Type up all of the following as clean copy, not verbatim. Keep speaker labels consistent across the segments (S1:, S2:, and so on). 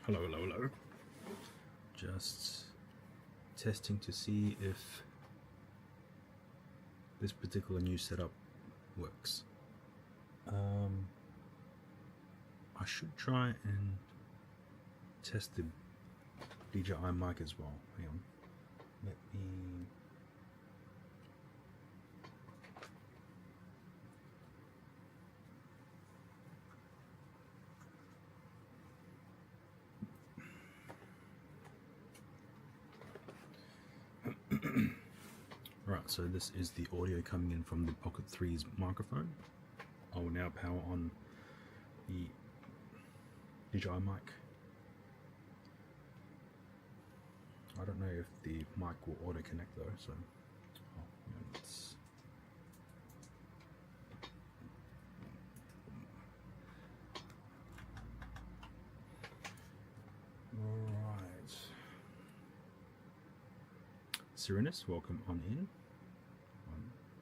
S1: Hello. Just testing to see if this particular new setup works. I should try and test the DJI mic as well. Hang on. Let me... Right, so this is the audio coming in from the Pocket 3's microphone. I will now power on the DJI mic. I don't know if the mic will auto connect though, so let's... Alright. Serenus, welcome on in. 1,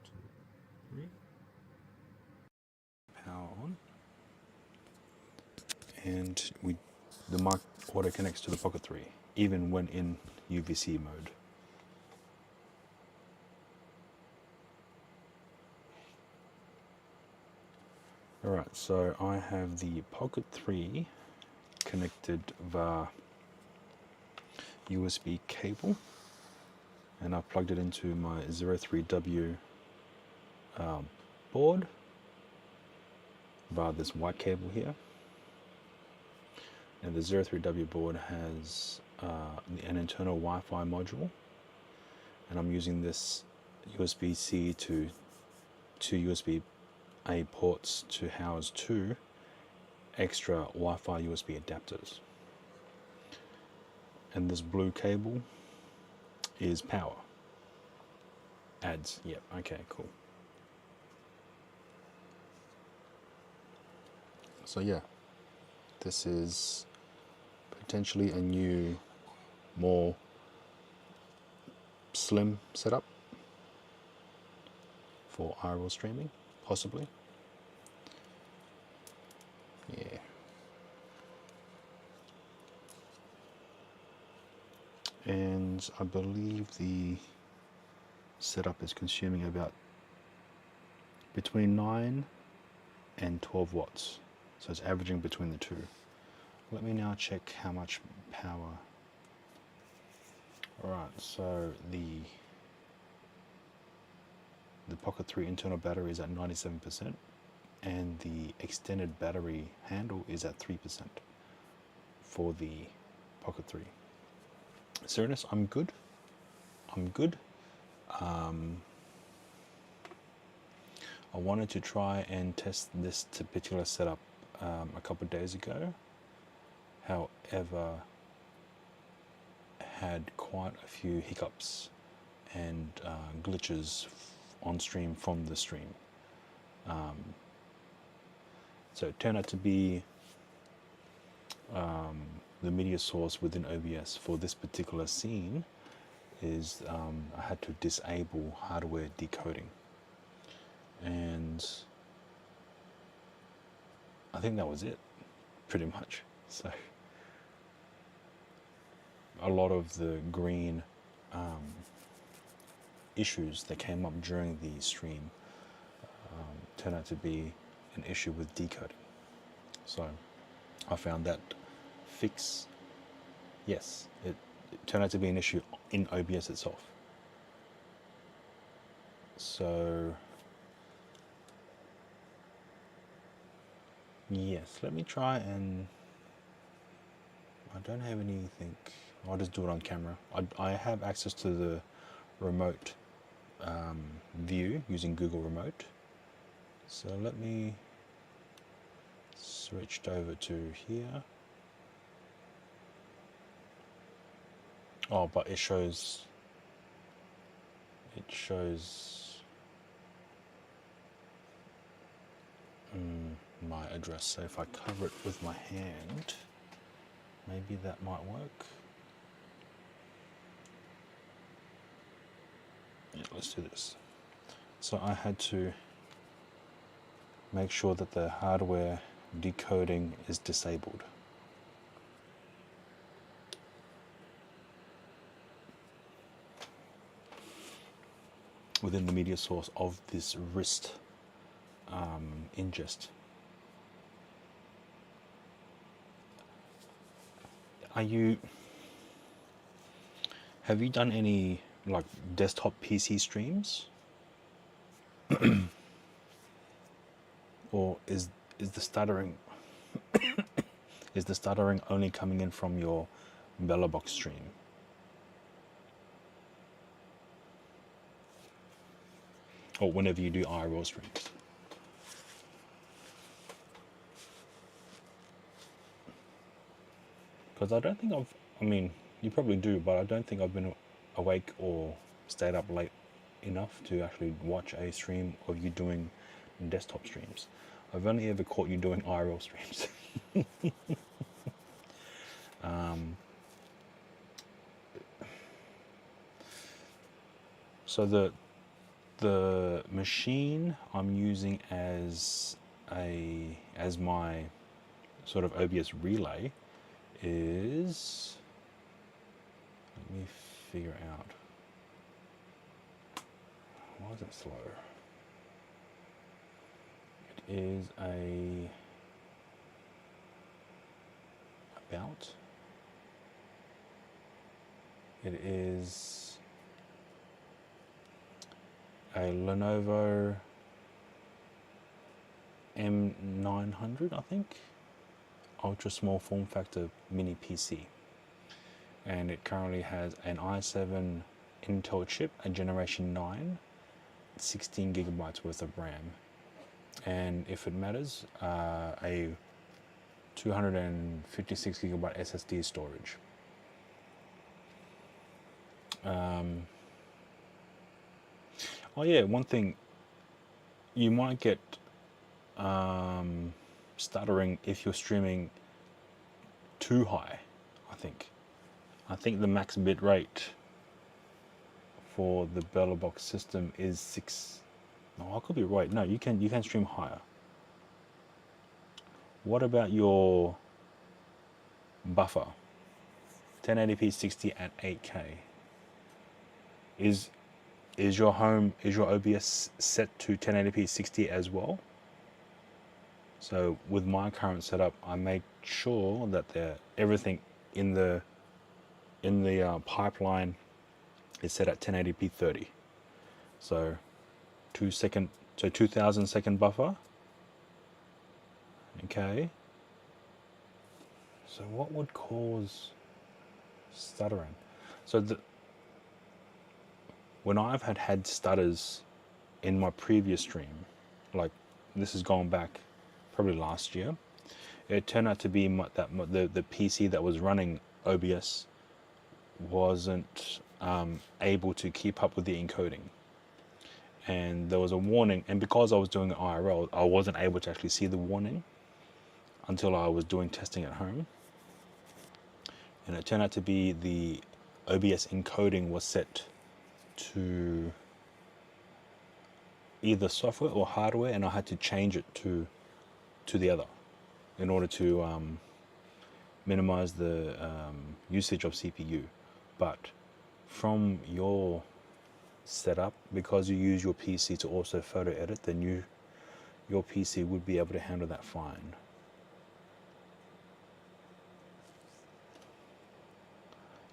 S1: 2, 3. Power on. And the mic auto connects to the Pocket 3, even when in UVC mode. Alright, so I have the Pocket 3 connected via USB cable, and I've plugged it into my 03W board via this white cable here. And the 03W board has an internal Wi-Fi module, and I'm using this USB-C to USB-A ports to house 2 extra Wi-Fi USB adapters. And this blue cable is power. Adds, yep, okay, cool. So yeah, this is potentially a new, more slim setup for IRL streaming, possibly. Yeah. And I believe the setup is consuming about between 9 and 12 watts. So it's averaging between the two. Let me now check how much power. Alright, so the Pocket 3 internal battery is at 97%, and the extended battery handle is at 3%. for the Pocket 3. Serious, I'm good. I wanted to try and test this particular setup a couple of days ago. However, had quite a few hiccups and glitches on stream from the stream. So it turned out to be the media source within OBS for this particular scene is I had to disable hardware decoding, and I think that was it, pretty much. So a lot of the green issues that came up during the stream turned out to be an issue with decoding. So I found that fix, yes, it turned out to be an issue in OBS itself. So yes, let me try, and I don't have anything. I'll just do it on camera. I have access to the remote view using Google Remote. So let me switch over to here. Oh, but it shows my address. So if I cover it with my hand, maybe that might work. Yeah, let's do this. So I had to make sure that the hardware decoding is disabled. Within the media source of this wrist ingest. Have you done any like desktop PC streams? Or is the stuttering only coming in from your Bellabox stream? Or whenever you do IRL streams? Because I don't think I mean, you probably do, but I don't think I've been awake or stayed up late enough to actually watch a stream of you doing desktop streams. I've only ever caught you doing IRL streams. So the machine I'm using as my sort of OBS relay is, let me figure out, why is it slow? It is it is a Lenovo M900, I think, ultra small form factor mini PC, and it currently has an i7 Intel chip, a generation 9, 16 gigabytes worth of RAM, and if it matters, a 256 gigabyte SSD storage. Oh yeah, one thing, you might get stuttering if you're streaming too high. I think the max bit rate for the Bellabox system is 6. No, I could be right. No, you can stream higher. What about your buffer? 1080p 60 at 8K. Is your OBS set to 1080p 60 as well? So with my current setup, I make sure that everything in the pipeline is set at 1080p 30. So 2000 second buffer. Okay. So what would cause stuttering? So when I've had stutters in my previous stream, like this has gone back probably last year, it turned out to be the PC that was running OBS wasn't able to keep up with the encoding, and there was a warning, and because I was doing it IRL, I wasn't able to actually see the warning until I was doing testing at home, and it turned out to be the OBS encoding was set to either software or hardware, and I had to change it to the other in order to minimize the usage of CPU. But from your setup, because you use your PC to also photo edit, then your PC would be able to handle that fine.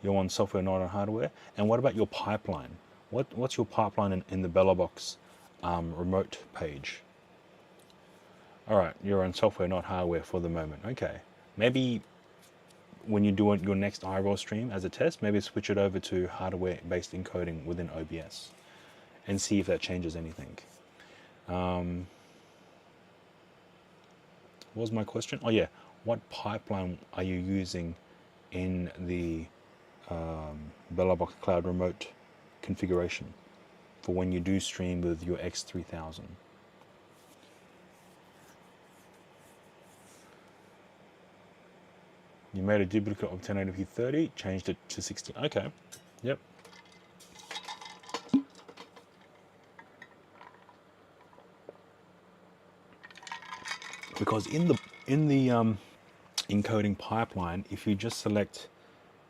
S1: You're on software, not on hardware. And what about your pipeline? What's your pipeline in the BellaBox remote page? All right, you're on software, not hardware for the moment. Okay, maybe when you do your next IRL stream as a test, maybe switch it over to hardware-based encoding within OBS and see if that changes anything. What was my question? Oh yeah, what pipeline are you using in the BellaBox Cloud Remote configuration for when you do stream with your X3000? You made a duplicate of 1080p 30, changed it to 60. Okay, yep. Because in the encoding pipeline, if you just select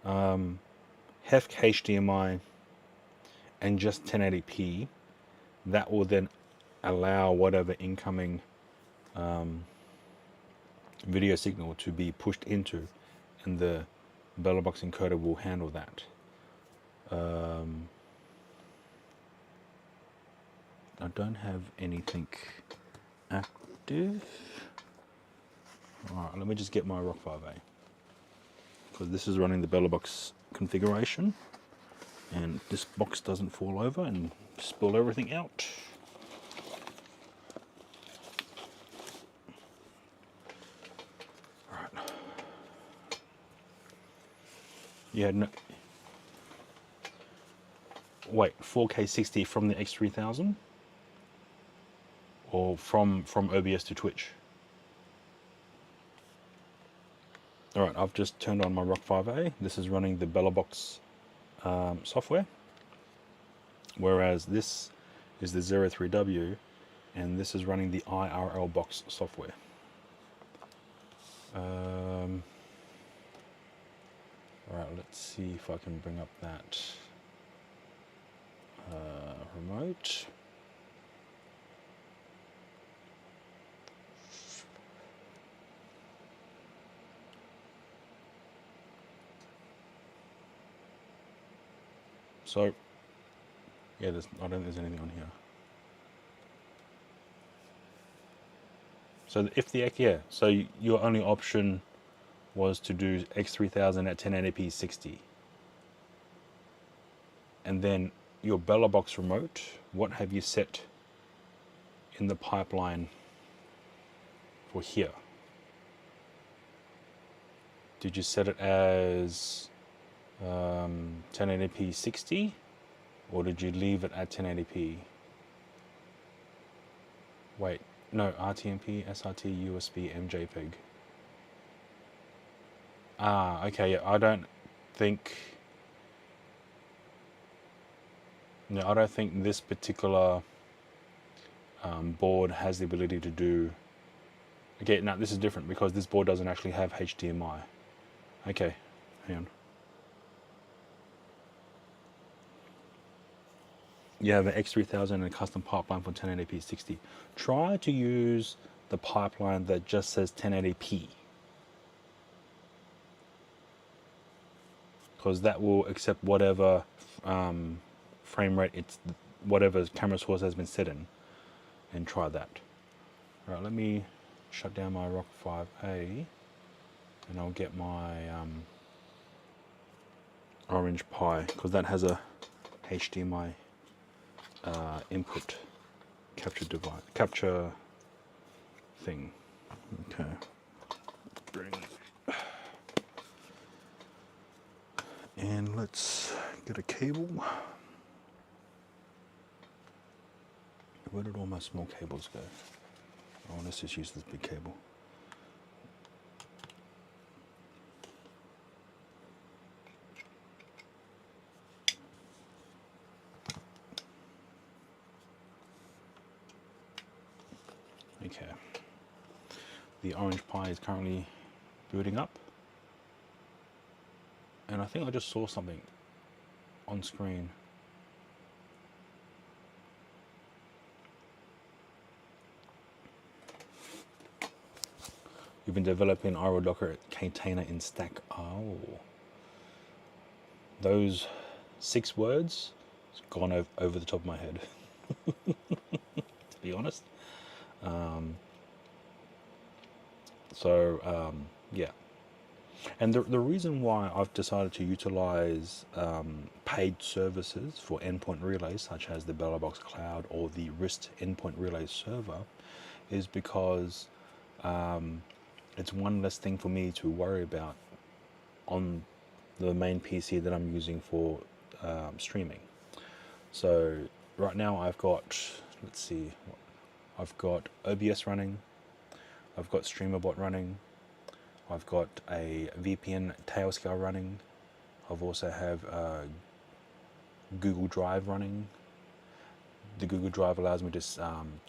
S1: HEFC HDMI and just 1080p, that will then allow whatever incoming video signal to be pushed into, and the BellaBox encoder will handle that. I don't have anything active. Alright, let me just get my Rock 5A, because this is running the BellaBox configuration, and this box doesn't fall over and spill everything out. Alright. Yeah, no. Wait, 4K 60 from the X3000? Or from OBS to Twitch? Alright, I've just turned on my Rock 5A. This is running the BellaBox software, whereas this is the 03W, and this is running the IRL Box software. Alright, let's see if I can bring up that remote. So, yeah, I don't think there's anything on here. So if so your only option was to do X3000 at 1080p 60. And then your BellaBox remote, what have you set in the pipeline for here? Did you set it as 1080p 60, or did you leave it at 1080p? Wait, no, RTMP, SRT, USB, MJPEG. Ah, okay, yeah, I don't think this particular board has the ability to do. Okay, now this is different because this board doesn't actually have HDMI. Okay, hang on. You have an X3000 and a custom pipeline for 1080p 60. Try to use the pipeline that just says 1080p, because that will accept whatever frame rate whatever camera source has been set in, and try that. All right, let me shut down my Rock 5A. and I'll get my Orange Pi, because that has a HDMI input capture thing. Okay. Bring, and let's get a cable. Where did all my small cables go? Oh, let's just use this big cable. Okay. The Orange Pi is currently booting up. And I think I just saw something on screen. You've been developing Iroh Docker container in Stack. Oh. Those 6 words, it's gone over the top of my head, to be honest. Yeah. And the reason why I've decided to utilize paid services for endpoint relays, such as the BellowBox Cloud or the Rist endpoint relay server, is because it's one less thing for me to worry about on the main PC that I'm using for streaming. So right now I've got, let's see, I've got OBS running, I've got StreamerBot running, I've got a VPN Tailscale running, I've also have Google Drive running. The Google Drive allows me to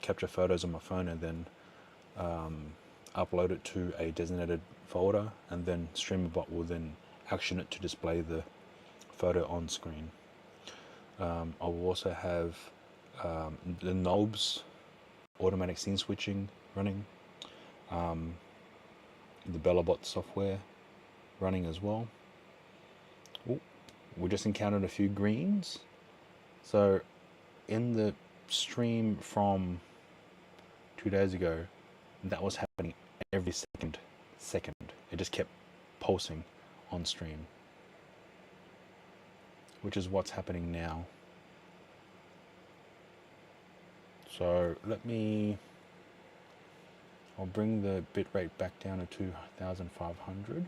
S1: capture photos on my phone and then upload it to a designated folder, and then StreamerBot will then action it to display the photo on screen. I will also have the Knobs automatic scene switching running, the BellowBot software running as well. Ooh, we just encountered a few greens. So in the stream from 2 days ago, that was happening every second. It just kept pulsing on stream, which is what's happening now. So I'll bring the bitrate back down to 2500.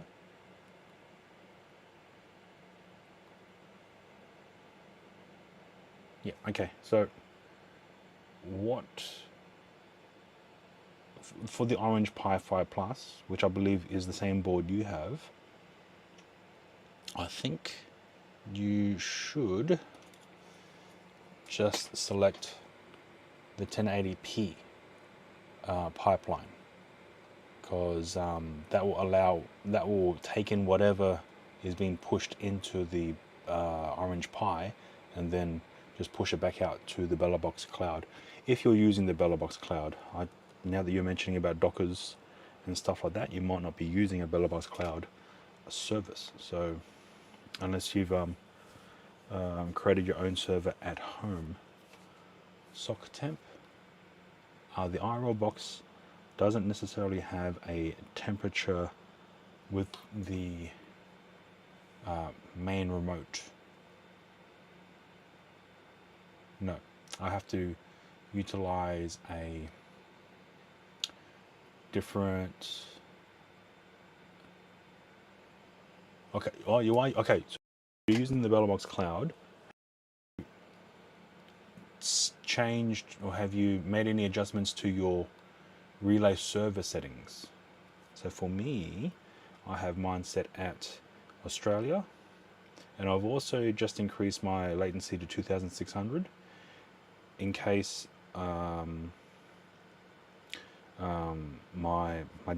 S1: Yeah, okay, so for the Orange Pi 5 Plus, which I believe is the same board you have, I think you should just select the 1080p pipeline, because that will take in whatever is being pushed into the Orange Pi and then just push it back out to the BellowBox Cloud. If you're using the BellowBox Cloud, now that you're mentioning about Dockers and stuff like that, you might not be using a BellowBox Cloud service. So unless you've created your own server at home. SockTemp. The Iroh box doesn't necessarily have a temperature with the main remote. No, I have to utilize a different. Okay, oh, you are okay. So you're using the BellowBox Cloud. Changed, or have you made any adjustments to your relay server settings? So for me, I have mine set at Australia, and I've also just increased my latency to 2600 in case my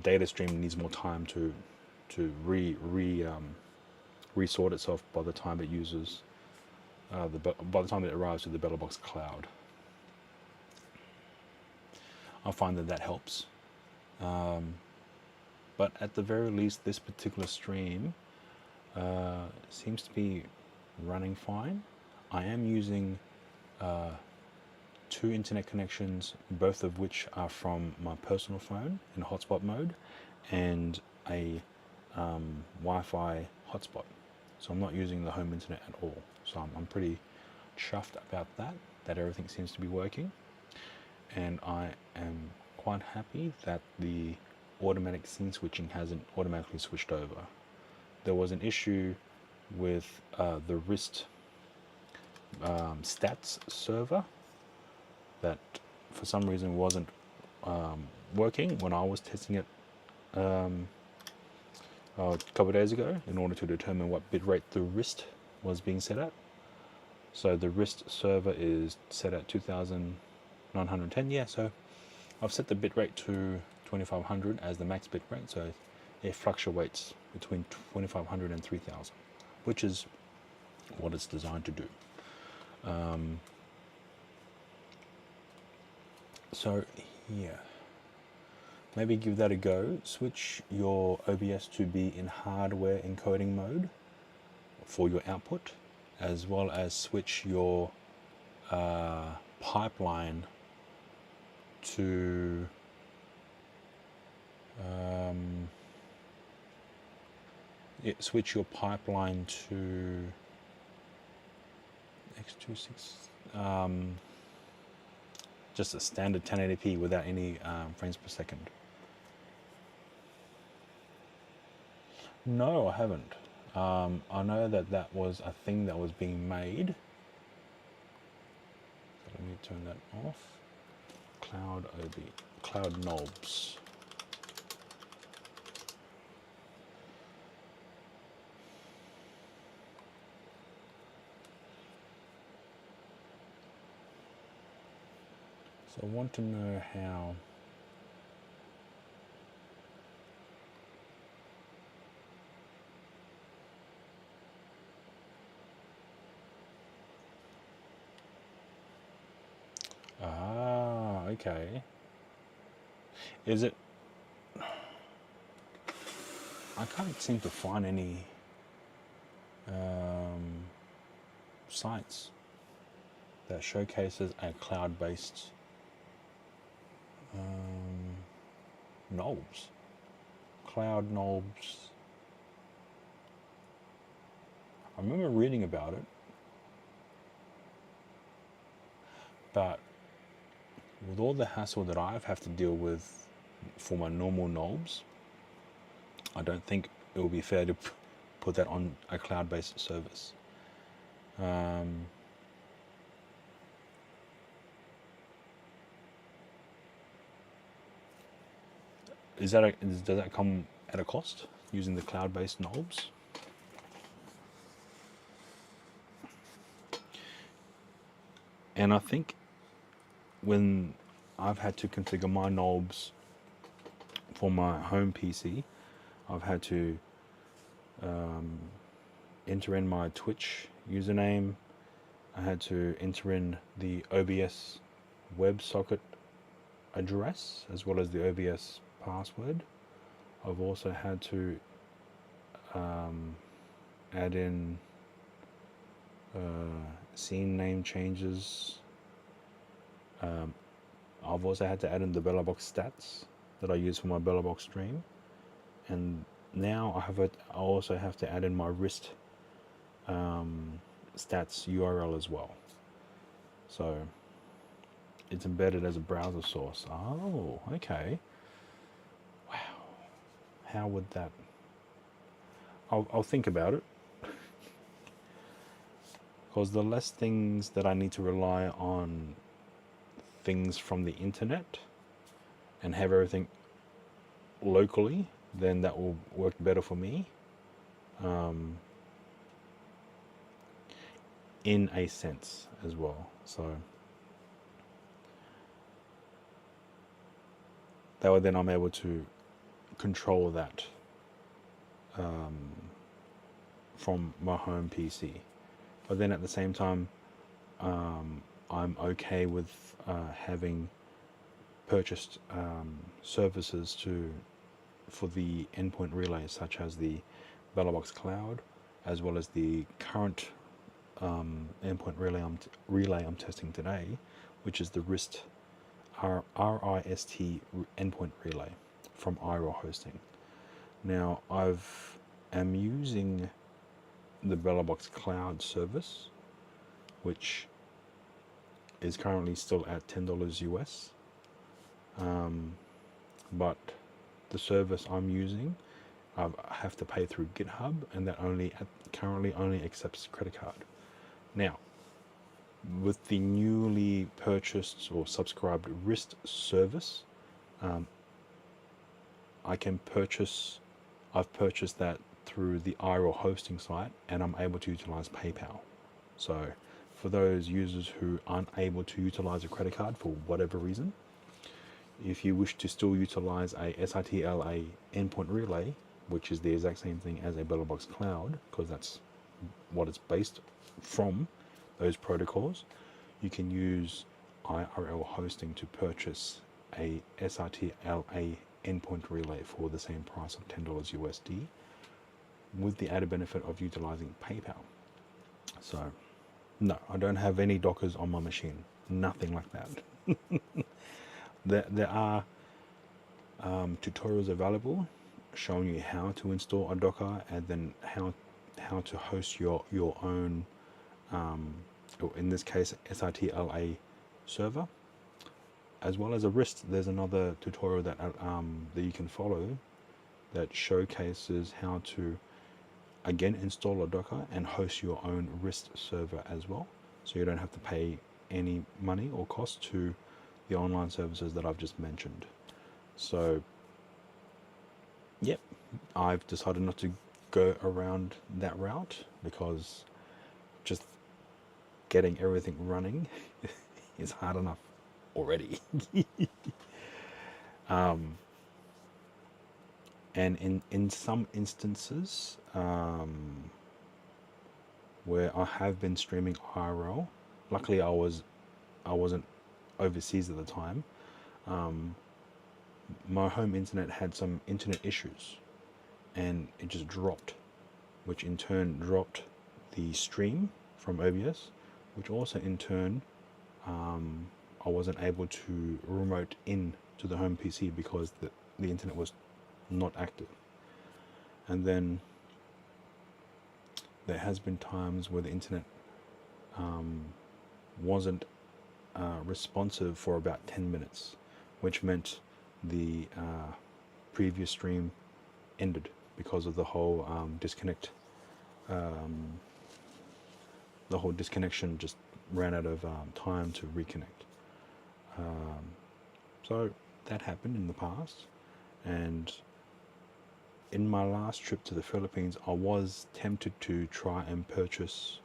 S1: data stream needs more time to resort itself by the time it uses by the time it arrives to the BellowBox Cloud. I find that helps. But at the very least, this particular stream seems to be running fine. I am using 2 internet connections, both of which are from my personal phone in hotspot mode, and a Wi-Fi hotspot, so I'm not using the home internet at all. So I'm pretty chuffed about that everything seems to be working, and I am quite happy that the automatic scene switching hasn't automatically switched over. There was an issue with the wrist stats server that for some reason wasn't working when I was testing it a couple of days ago in order to determine what bitrate the wrist was being set at. So the wrist server is set at 2910. Yeah, so I've set the bitrate to 2500 as the max bitrate, so it fluctuates between 2500 and 3000, which is what it's designed to do. So yeah, maybe give that a go. Switch your OBS to be in hardware encoding mode for your output, as well as switch your pipeline to switch your pipeline to X26, just a standard 1080p without any frames per second. No, I haven't. I know that was a thing that was being made. So let me turn that off. Cloud knobs. So I want to know how okay. Is it? I can't seem to find any sites that showcases a cloud-based knobs. Cloud knobs. I remember reading about it, but with all the hassle that I have to deal with for my normal knobs, I don't think it will be fair to put that on a cloud-based service. Does that come at a cost using the cloud-based knobs? And I think when I've had to configure my knobs for my home PC, I've had to enter in my Twitch username. I had to enter in the OBS WebSocket address as well as the OBS password. I've also had to add in scene name changes. I've also had to add in the BellaBox stats that I use for my BellaBox stream, and now I also have to add in my wrist stats URL as well. So it's embedded as a browser source. Oh, okay. Wow. How would that? I'll think about it. Because the less things that I need to rely on things from the internet and have everything locally, then that will work better for me. In a sense as well. So that way then I'm able to control that from my home PC. But then at the same time, I'm okay with having purchased services for the endpoint relays, such as the BellaBox Cloud, as well as the current endpoint relay I'm testing today, which is the RIST endpoint relay from IRO Hosting. Now am using the BellaBox Cloud service, which is currently still at $10 US. But the service I'm using, I have to pay through GitHub, and that currently only accepts credit card. Now, with the newly purchased or subscribed Wrist service, I've purchased that through the IRL hosting site, and I'm able to utilize PayPal. So for those users who aren't able to utilize a credit card for whatever reason, if you wish to still utilize a SITLA endpoint relay, which is the exact same thing as a BellaBox Cloud, because that's what it's based from, those protocols, you can use IRL hosting to purchase a SITLA endpoint relay for the same price of $10 USD, with the added benefit of utilizing PayPal. So no, I don't have any Dockers on my machine, nothing like that. There are tutorials available showing you how to install a Docker, and then how to host your own, in this case, SITLA server, as well as a Wrist. There's another tutorial that you can follow that showcases how to again install a Docker and host your own Wrist server as well, so you don't have to pay any money or cost to the online services that I've just mentioned. So yep, I've decided not to go around that route, because just getting everything running is hard enough already. And in some instances where I have been streaming IRL, luckily I wasn't overseas at the time. My home internet had some internet issues, and it just dropped, which in turn dropped the stream from OBS, which also in turn I wasn't able to remote in to the home PC because the internet was not active. And then there has been times where the internet wasn't responsive for about 10 minutes, which meant the previous stream ended because of the whole the whole disconnection just ran out of time to reconnect. So that happened in the past, and in my last trip to the Philippines, I was tempted to try and purchase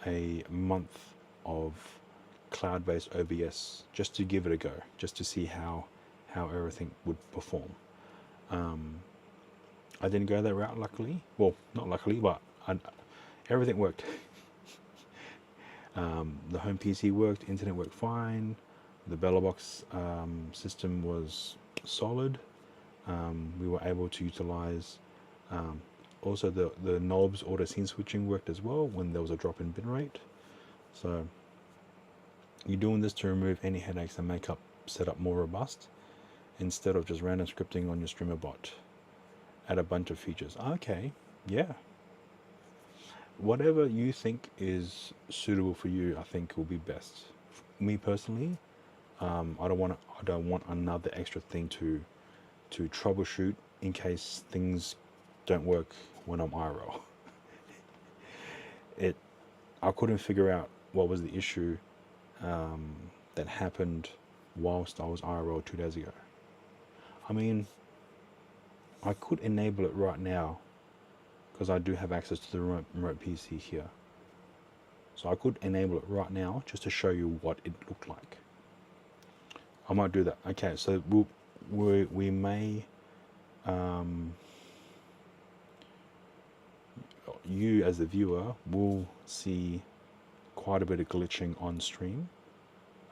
S1: a month of cloud-based OBS just to give it a go, just to see how everything would perform. I didn't go that route, luckily. Well, not luckily, but everything worked. The home PC worked, internet worked fine, the BellaBox system was solid. We were able to utilize also the knobs auto scene switching worked as well when there was a drop in bitrate. So you're doing this to remove any headaches and make setup more robust, instead of just random scripting on your streamer bot. Add a bunch of features. Okay, yeah. Whatever you think is suitable for you, I think will be best. Me personally, I don't want another extra thing to troubleshoot in case things don't work when I'm IRL. I couldn't figure out what was the issue that happened whilst I was IRL 2 days ago. I mean, I could enable it right now because I do have access to the remote PC here. So I could enable it right now just to show you what it looked like. I might do that. Okay, so we may you as the viewer will see quite a bit of glitching on stream,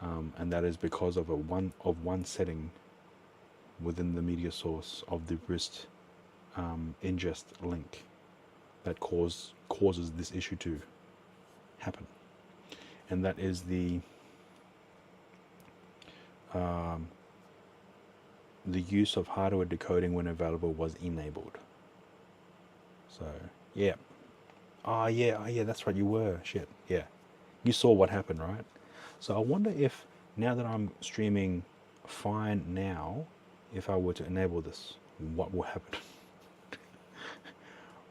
S1: and that is because of one setting within the media source of the Wrist ingest link that causes this issue to happen, and that is the the use of hardware decoding when available was enabled. So yeah. Oh yeah, that's right, you were. Shit, yeah. You saw what happened, right? So I wonder if, now that I'm streaming fine now, if I were to enable this, what will happen?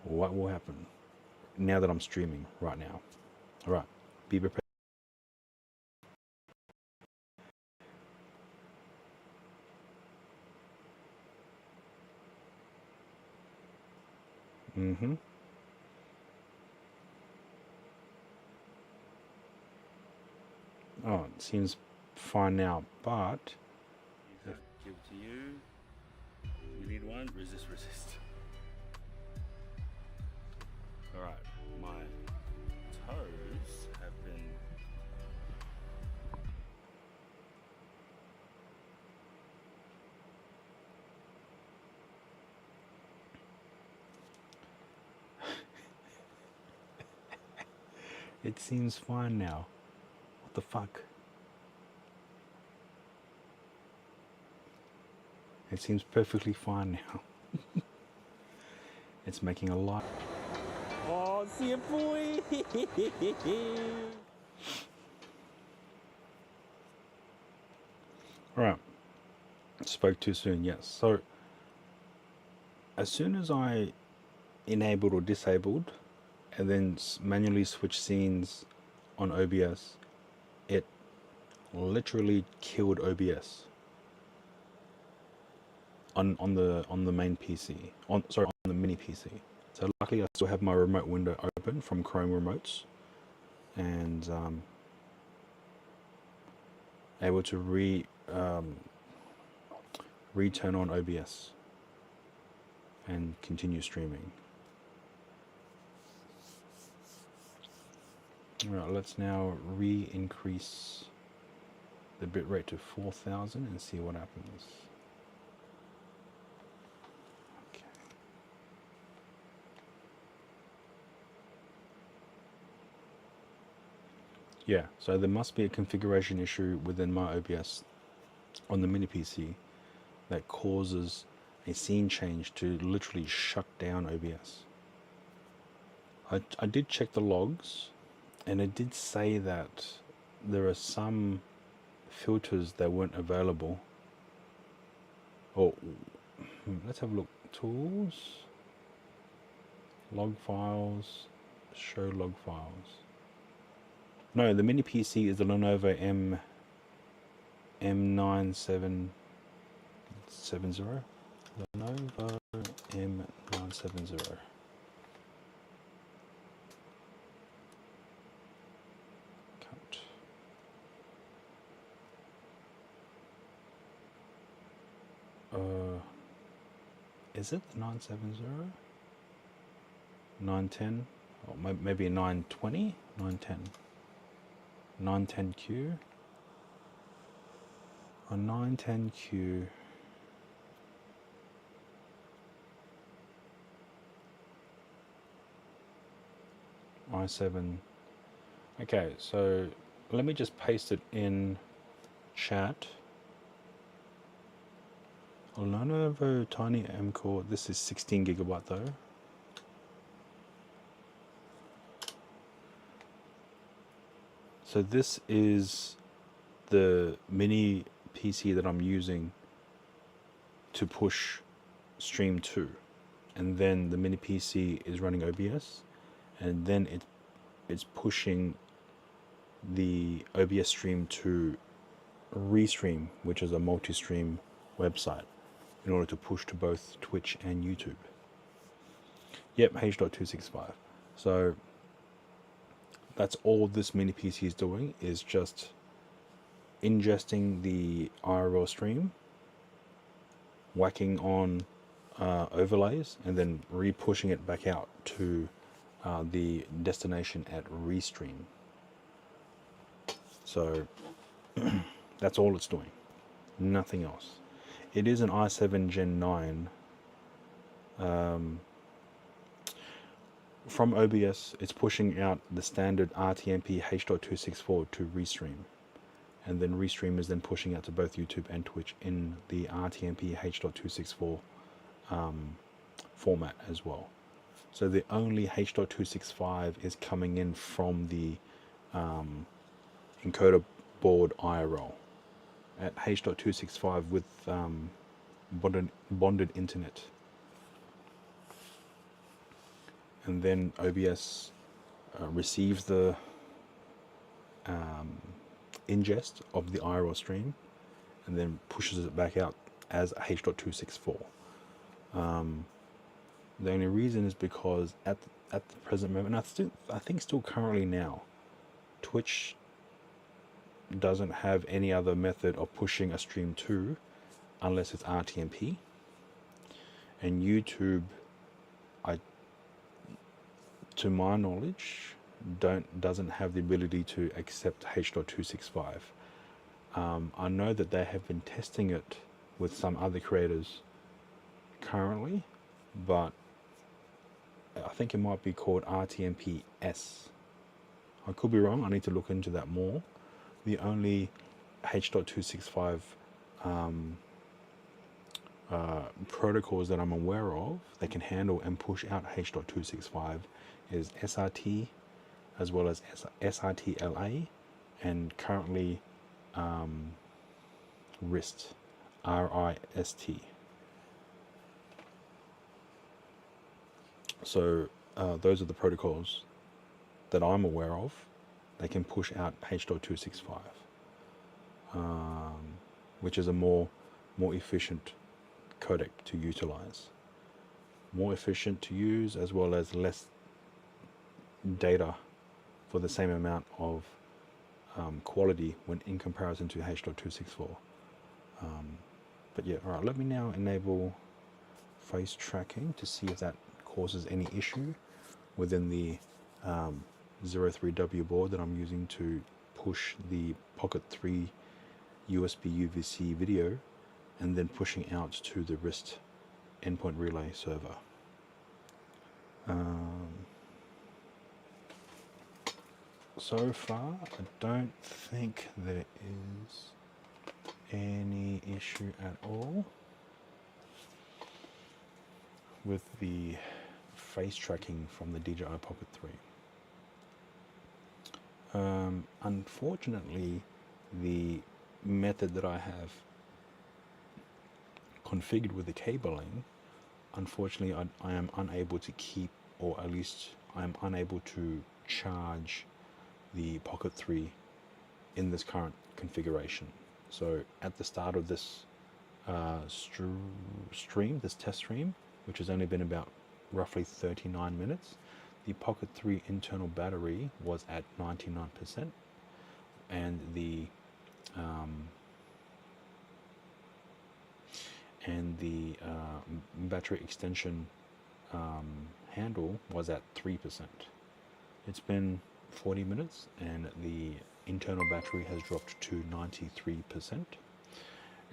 S1: What will happen now that I'm streaming right now? All right, be prepared. Mm-hmm. Oh, it seems fine now, but give it to you. You need one. Resist. All right, my toes have been. It seems fine now. What the fuck? It seems perfectly fine now. It's making a lot. Oh, see it, boy! Alright. Spoke too soon, yes. So, as soon as I enabled or disabled, and then manually switched scenes on OBS, it literally killed OBS on the main PC. On the mini PC. So luckily I still have my remote window open from Chrome remotes, and able to return on OBS and continue streaming. Alright, let's now increase the bitrate to 4000 and see what happens. Okay. Yeah, so there must be a configuration issue within my OBS on the mini PC that causes a scene change to literally shut down OBS. I did check the logs, and it did say that there are some filters that weren't available. Oh, let's have a look. Tools, log files, show log files. No, the mini PC is the Lenovo M9770. Lenovo M970. Count. Is it the 970? 910? Or maybe a 920? 910. 910Q? A 910Q. i7. Okay, so let me just paste it in chat. Lenovo Tiny M Core. This is 16 gigabyte though. So this is the mini PC that I'm using to push Stream 2, and then the mini PC is running OBS, and then it's pushing the OBS stream to Restream, which is a multi-stream website, in order to push to both Twitch and YouTube. Yep, H.265. So that's all this mini PC is doing, is just ingesting the IRL stream, whacking on overlays, and then re-pushing it back out to the destination at Restream. So that's all it's doing, nothing else. It is an i7 Gen 9. From OBS, it's pushing out the standard RTMP H.264 to Restream, and then Restream is then pushing out to both YouTube and Twitch in the RTMP H.264 format as well. So the only H.265 is coming in from the encoder board IRL at H.265 with bonded internet, and then OBS receives the ingest of the IRL stream and then pushes it back out as H.264. The only reason is because at the present moment, and I think still currently now, Twitch doesn't have any other method of pushing a stream to unless it's RTMP, and YouTube, to my knowledge, doesn't have the ability to accept H.265. I know that they have been testing it with some other creators currently, but I think it might be called RTMP-S. I could be wrong, I need to look into that more. The only H.265 protocols that I'm aware of that can handle and push out H.265 is SRT, as well as SRT-LA, and currently RIST, RIST. So those are the protocols that I'm aware of. They can push out H.265, which is a more efficient codec to utilize, more efficient to use, as well as less data for the same amount of quality when in comparison to H.264. But yeah, all right, let me now enable face tracking to see if that causes any issue within the 03W board that I'm using to push the Pocket 3 USB UVC video and then pushing out to the RIST endpoint relay server. So far, I don't think there is any issue at all with the face tracking from the DJI Pocket 3. Unfortunately, the method that I have configured with the cabling, unfortunately I am unable to keep, or at least I am unable to charge the Pocket 3 in this current configuration. So at the start of this stream, this test stream, which has only been about roughly 39 minutes, the Pocket 3 internal battery was at 99%, and the battery extension handle was at 3%. It's been 40 minutes and the internal battery has dropped to 93%.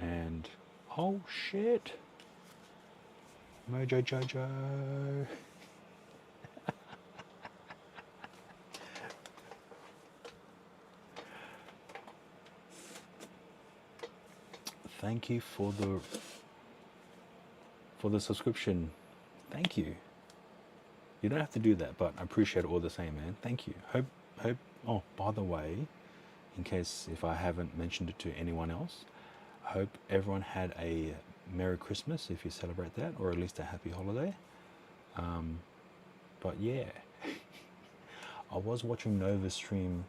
S1: And oh shit, Mojo Jojo. Thank you for the subscription. Thank you. You don't have to do that, but I appreciate it all the same, man. Thank you. Hope. Oh, by the way, in case if I haven't mentioned it to anyone else, I hope everyone had a Merry Christmas if you celebrate that, or at least a Happy Holiday. But yeah, I was watching Nova stream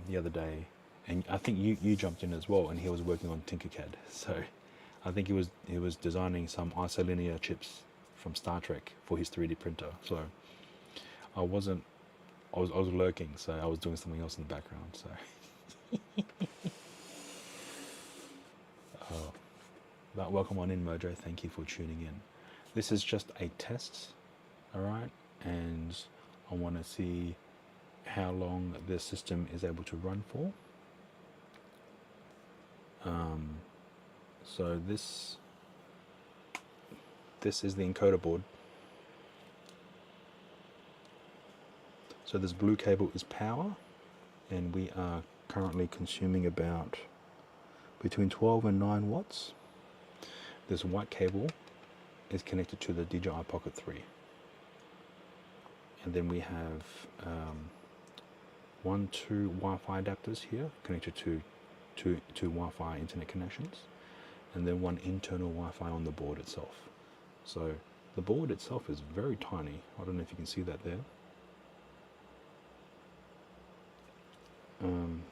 S1: the other day, and I think you jumped in as well, and he was working on Tinkercad. So I think he was designing some isolinear chips from Star Trek for his 3D printer. So I was lurking, so I was doing something else in the background. So oh, but welcome on in, Mojo. Thank you for tuning in. This is just a test, all right, and I want to see how long this system is able to run for. So this is the encoder board. So this blue cable is power, and we are currently consuming about between 12 and 9 watts. This white cable is connected to the DJI Pocket 3. And then we have 2 Wi-Fi adapters here connected to two Wi-Fi internet connections, and then 1 internal Wi-Fi on the board itself. So the board itself is very tiny. I don't know if you can see that there.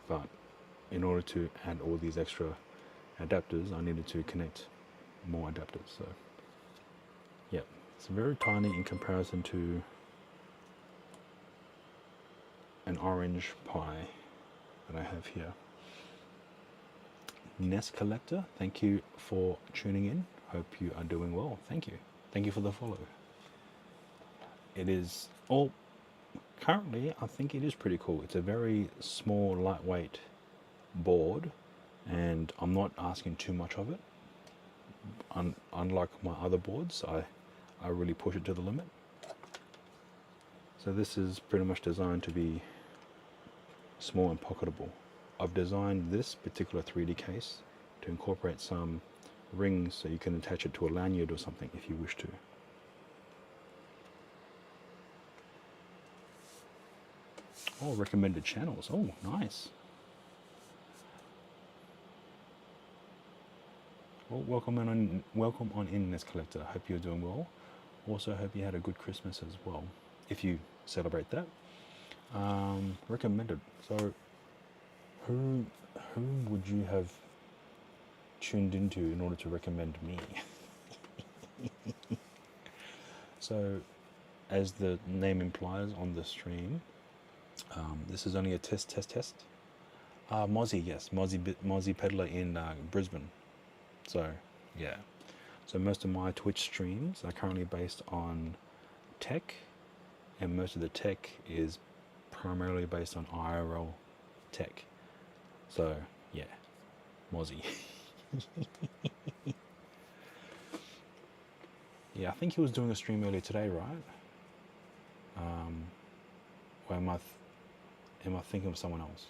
S1: But in order to add all these extra adapters, I needed to connect more adapters. So yeah, it's very tiny in comparison to an Orange Pi that I have here. Nest Collector, thank you for tuning in. Hope you are doing well. Thank you. Thank you for the follow. It is all currently, I think it is pretty cool. It's a very small, lightweight board, and I'm not asking too much of it. Unlike my other boards, I really push it to the limit. So this is pretty much designed to be small and pocketable. I've designed this particular 3D case to incorporate some rings so you can attach it to a lanyard or something if you wish to. Oh, recommended channels. Oh, nice. Well, welcome on in, Nest Collector. Hope you're doing well. Also, hope you had a good Christmas as well, if you celebrate that. Recommended. So, who would you have tuned into in order to recommend me? So, as the name implies on the stream, this is only a test. Mozzie, yes, Mozzie Peddler in Brisbane. So, yeah. So most of my Twitch streams are currently based on tech, and most of the tech is primarily based on IRL tech. So, yeah, Mozzie. Yeah, I think he was doing a stream earlier today, right? Or am I thinking of someone else?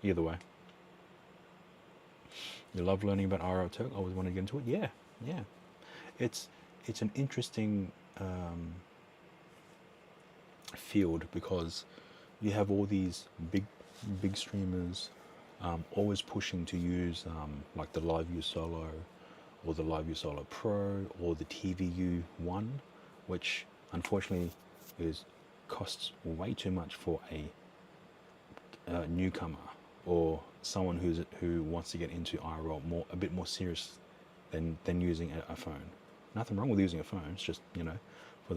S1: Either way. You love learning about IRL tech? Always want to get into it? Yeah. It's an interesting field, because you have all these big streamers always pushing to use like the LiveView Solo or the LiveView Solo Pro or the TVU 1, which unfortunately costs way too much for a newcomer or someone who wants to get into IRL a bit more serious than using a phone. Nothing wrong with using a phone. It's just, for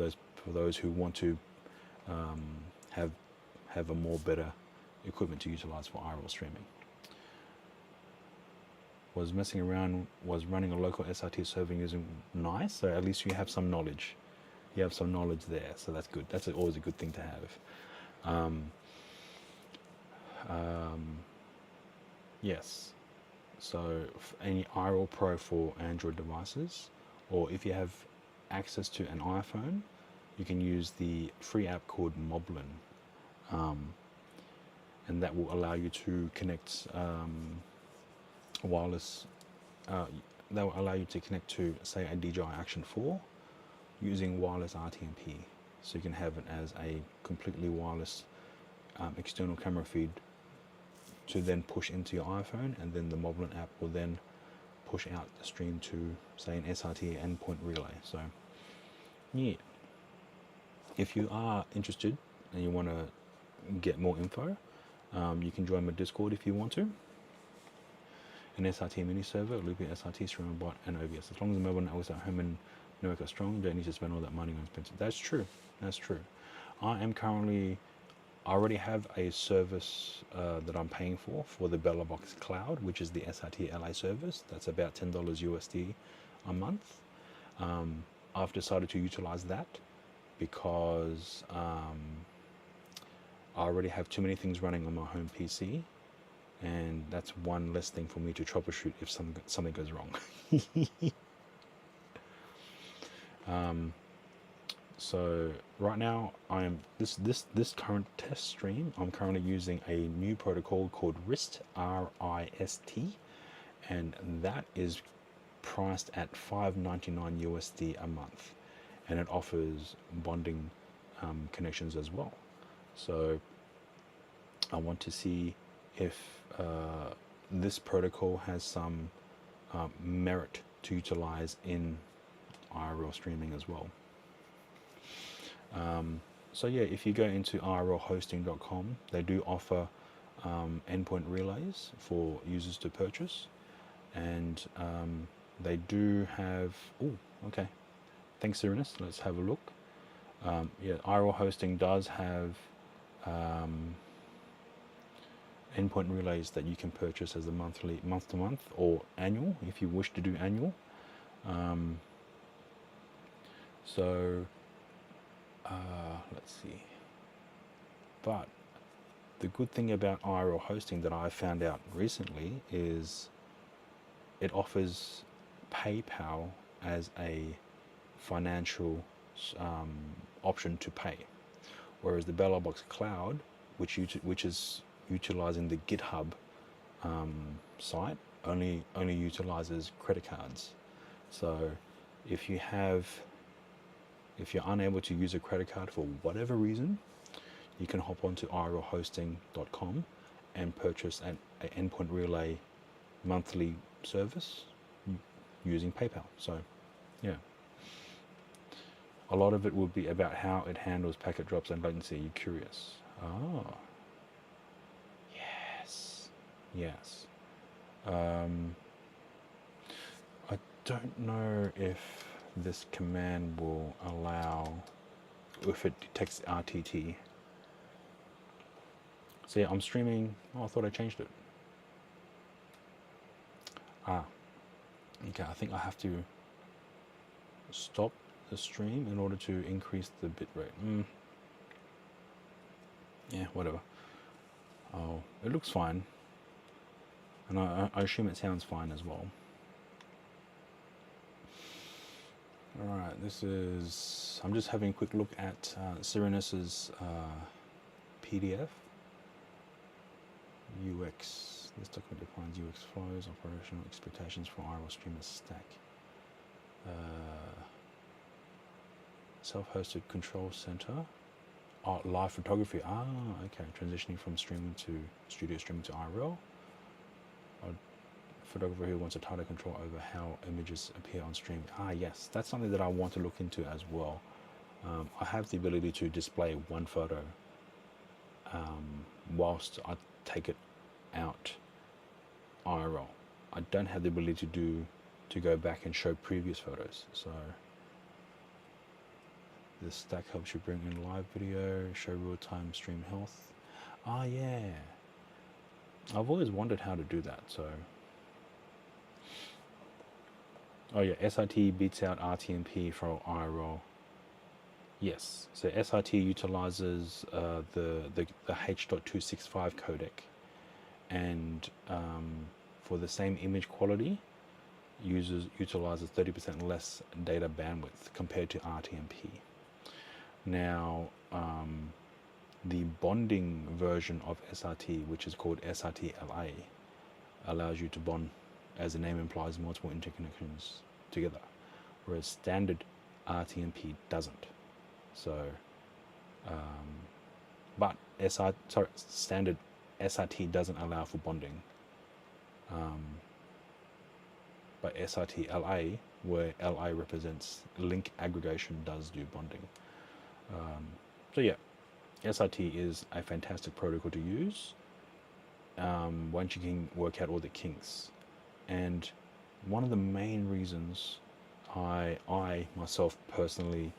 S1: those who want to have a more better equipment to utilize for IRL streaming. Was messing around, was running a local SRT server using nice. So at least you have some knowledge. You have some knowledge there, so that's good. That's always a good thing to have. Yes. So any IRL Pro for Android devices, or if you have access to an iPhone, you can use the free app called Moblin, and that will allow you to connect wireless. That will allow you to connect to, say, a DJI Action 4 using wireless RTMP. So you can have it as a completely wireless external camera feed to then push into your iPhone, and then the Moblin app will then push out the stream to, say, an SRT endpoint relay. So, yeah. If you are interested and you want to get more info, you can join my Discord if you want to. An SRT mini server, Loopy SRT, Streamer Bot, and OBS. As long as the mobile networks at home and network are strong, you don't need to spend all that money on expensive. That's true. I already have a service that I'm paying for the BellaBox Cloud, which is the SRT LA service. That's about $10 USD a month. I've decided to utilize that because I already have too many things running on my home PC, and that's one less thing for me to troubleshoot if something goes wrong. So right now I am this current test stream. I'm currently using a new protocol called RIST, RIST, and that is priced at $5.99 USD a month, and it offers bonding connections as well. So I want to see if this protocol has some merit to utilize in IRL streaming as well. So yeah, if you go into irlhosting.com, they do offer endpoint relays for users to purchase, and they do have. Oh, okay. Thanks, Serenus. Let's have a look. Yeah, IRL hosting does have endpoint relays that you can purchase as a month to month, or annual if you wish to do annual. So let's see. But the good thing about IRL hosting that I found out recently is it offers PayPal as a financial option to pay, whereas the BellowBox Cloud, which is utilizing the GitHub site, only utilizes credit cards. So if you're unable to use a credit card for whatever reason, you can hop onto irlhosting.com and purchase an endpoint relay monthly service using PayPal. So yeah, a lot of it will be about how it handles packet drops and latency. You're curious? Oh, yes. I don't know if this command will allow, if it detects RTT. So yeah, I'm streaming. Oh, I thought I changed it. Okay, I think I have to stop the stream in order to increase the bitrate. Yeah, whatever. Oh, it looks fine. And I assume it sounds fine as well. Alright, I'm just having a quick look at Serenus's PDF. UX, this document defines UX flows, operational expectations for IRL streamer stack. Self-hosted control center. Oh, live photography. Okay. Transitioning from streaming to studio streaming to IRL. A photographer who wants a tighter control over how images appear on stream. Yes, that's something that I want to look into as well. I have the ability to display one photo whilst I take it out IRL. I don't have the ability to go back and show previous photos. So this stack helps you bring in live video, show real-time stream health. Yeah, I've always wondered how to do that. So SRT beats out RTMP for IRL. Yes, so SRT utilizes the H.265 codec, and for the same image quality, utilizes 30% less data bandwidth compared to RTMP. Now, the bonding version of SRT, which is called SRT-LA, allows you to bond, as the name implies, multiple interconnections together, whereas standard RTMP doesn't. So, but standard SRT doesn't allow for bonding. But SRT-LA, where LA represents link aggregation, does do bonding. So yeah, SRT is a fantastic protocol to use once you can work out all the kinks. And one of the main reasons I myself personally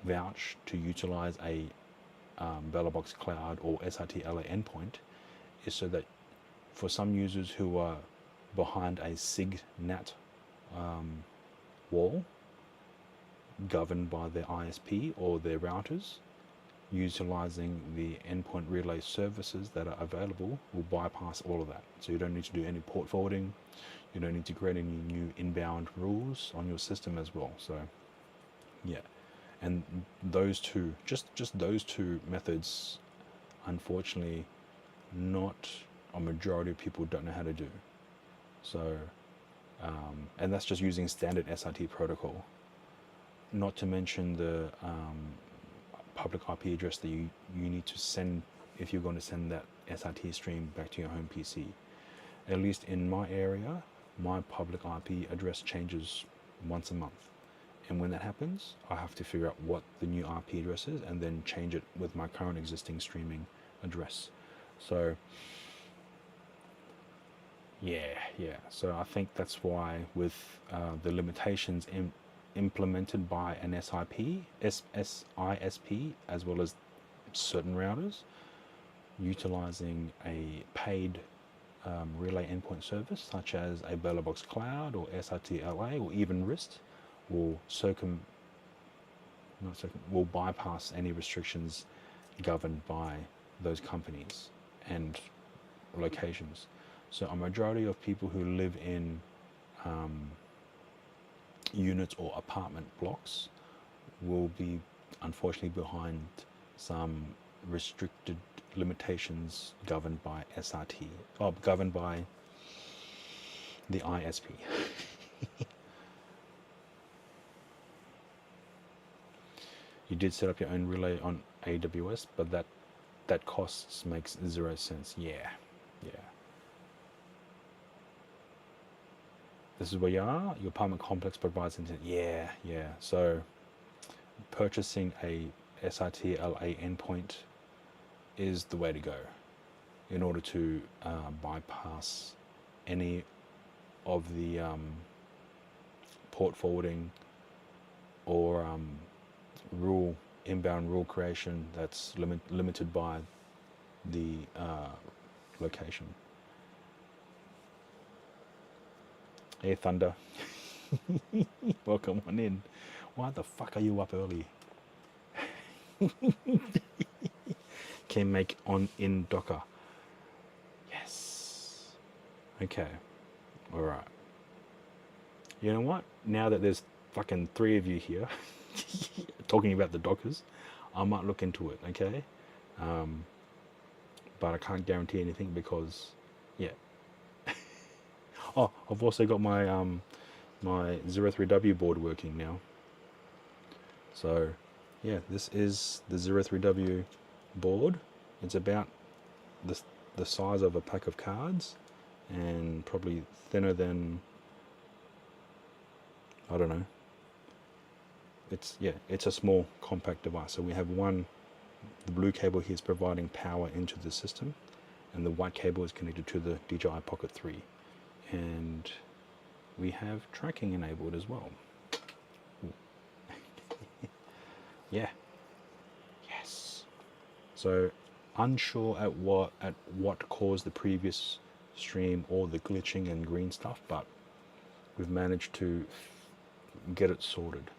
S1: vouch to utilize a BellowBox Cloud or SRT-LA endpoint is so that for some users who are behind a SIG-NAT wall governed by their ISP or their routers, utilizing the endpoint relay services that are available will bypass all of that. So you don't need to do any port forwarding, you don't need to create any new inbound rules on your system as well. So yeah, And those two, just those two methods, unfortunately, not a majority of people don't know how to do. So, and that's just using standard SRT protocol. Not to mention the public IP address that you need to send if you're going to send that SRT stream back to your home PC. At least in my area, my public IP address changes once a month. And when that happens, I have to figure out what the new IP address is and then change it with my current existing streaming address. So, yeah. So I think that's why with the limitations implemented by an SISP, as well as certain routers, utilizing a paid relay endpoint service such as a BellAbox Cloud or SRT-LA or even RIST will will bypass any restrictions governed by those companies and locations. So a majority of people who live in units or apartment blocks will be unfortunately behind some restricted limitations governed by SRT, or governed by the ISP. You did set up your own relay on AWS, but that costs makes 0 sense. Yeah. This is where you are. Your apartment complex provides internet. Yeah. So purchasing a SRT-LA endpoint is the way to go in order to bypass any of the port forwarding or inbound rule creation that's limited by the location. Hey Thunder, welcome on in. Why the fuck are you up early? Can make on in Docker. Yes. Okay. All right. You know what? Now that there's fucking 3 of you here talking about the Dockers, I might look into it. Okay. But I can't guarantee anything because, yeah. Oh, I've also got my my 03W board working now. So, yeah, this is the 03W board. It's about the size of a pack of cards and probably thinner than, I don't know. It's a small compact device. So we have the blue cable here is providing power into the system, and the white cable is connected to the DJI Pocket 3. And we have tracking enabled as well. Yeah. Yes. So unsure at what caused the previous stream or the glitching and green stuff, but we've managed to get it sorted.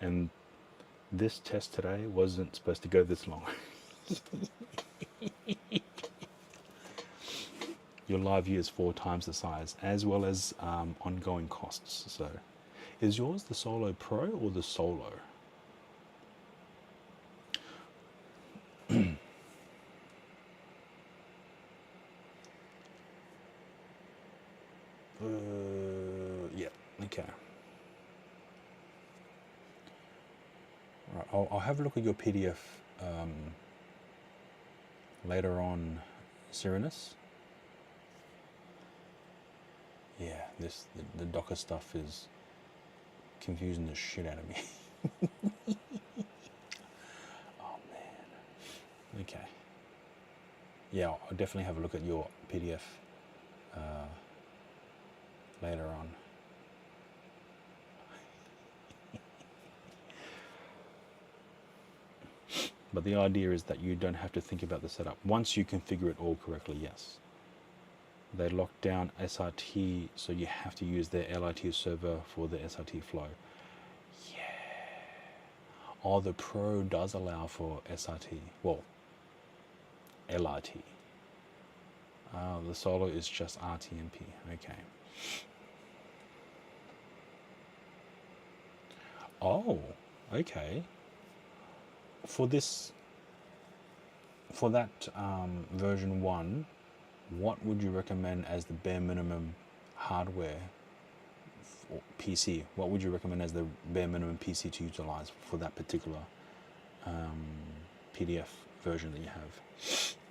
S1: And this test today wasn't supposed to go this long. Your live view is 4 times the size, as well as ongoing costs. So, is yours the Solo Pro or the Solo? Yeah. Okay. Right. I'll have a look at your PDF later on, Cyrinus. Yeah, the Docker stuff is confusing the shit out of me. Oh man. Okay. Yeah, I'll definitely have a look at your PDF later on. But the idea is that you don't have to think about the setup. Once you configure it all correctly, yes. They lock down SRT, so you have to use their LIT server for the SRT flow. Yeah. Oh, the Pro does allow for SRT. Well, LRT. The Solo is just RTMP. Okay. Oh, okay. for this, for that version 1, what would you recommend as the bare minimum hardware for PC? What would you recommend as the bare minimum PC to utilize for that particular PDF version that you have?